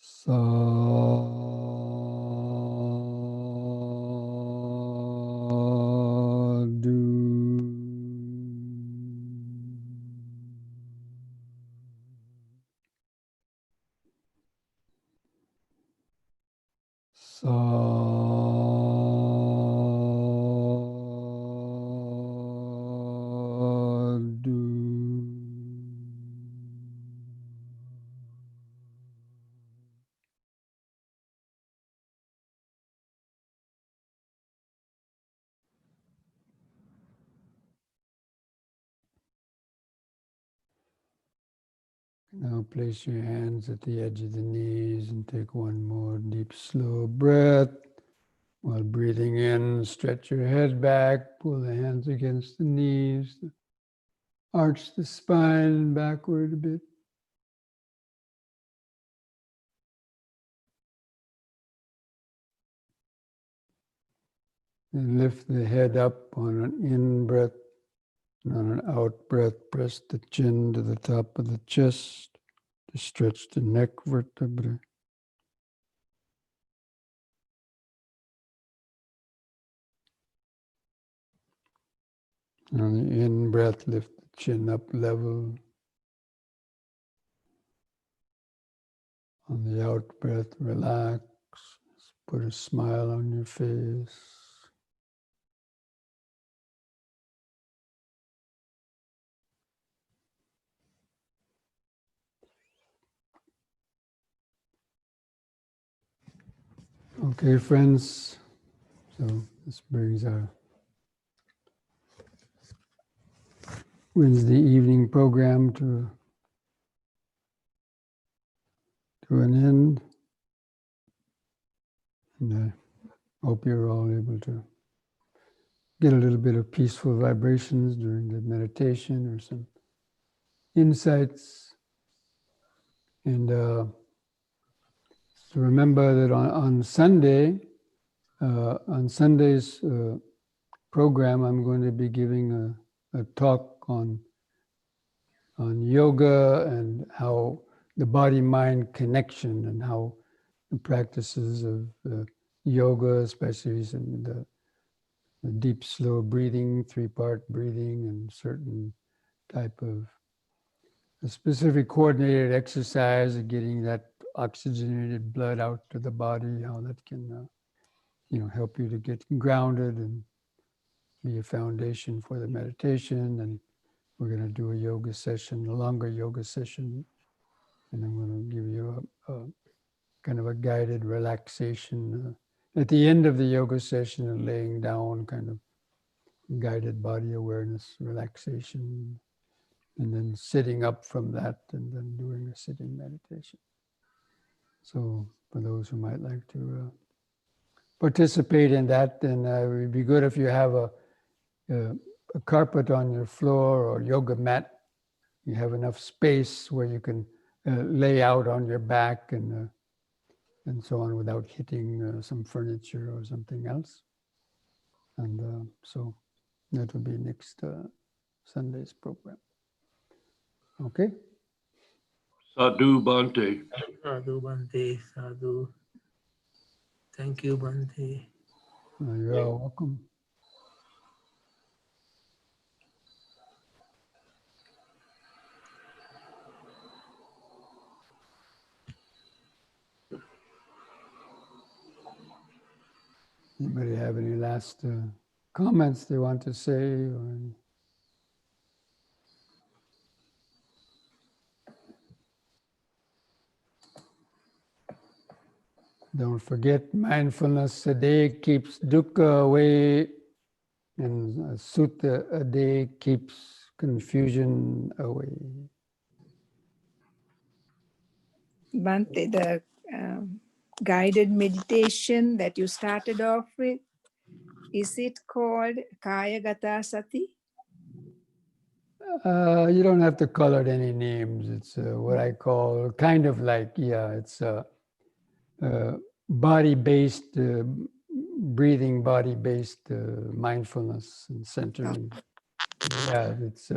Sadhu. Sadhu. Now place your hands at the edge of the knees and take one more deep, slow breath. While breathing in, stretch your head back, pull the hands against the knees, arch the spine backward a bit. And lift the head up on an in-breath, and on an out-breath, press the chin to the top of the chest to stretch the neck vertebrae. On the in-breath, lift the chin up level. On the out-breath, relax. Put a smile on your face. Okay, friends. So this brings our Wednesday evening program to an end. And I hope you're all able to get a little bit of peaceful vibrations during the meditation or some insights. And so remember that on Sunday, on Sunday's program, I'm going to be giving a talk on yoga and how the body-mind connection and how the practices of yoga, especially the deep, slow breathing, 3-part breathing, and certain type of a specific coordinated exercise of getting that oxygenated blood out to the body, how that can help you to get grounded and be a foundation for the meditation. And we're going to do a yoga session, a longer yoga session, and I'm going to give you a kind of a guided relaxation at the end of the yoga session, and laying down, kind of guided body awareness relaxation, and then sitting up from that, and then doing a sitting meditation. So for those who might like to participate in that, then it would be good if you have a carpet on your floor or yoga mat. You have enough space where you can lay out on your back and so on without hitting some furniture or something else. And so that will be next Sunday's program. Okay? Sadhu Bhante. Sadhu Bhante, Sadhu. Thank you, Bhante. You're all welcome. Anybody have any last comments they want to say? Or any? Don't forget, mindfulness a day keeps dukkha away, and sutta a day keeps confusion away. Bhante, the guided meditation that you started off with, is it called Kayagata Sati? You don't have to call it any names. It's what I call kind of like, it's body-based, breathing, body-based mindfulness and centering. Yeah, it's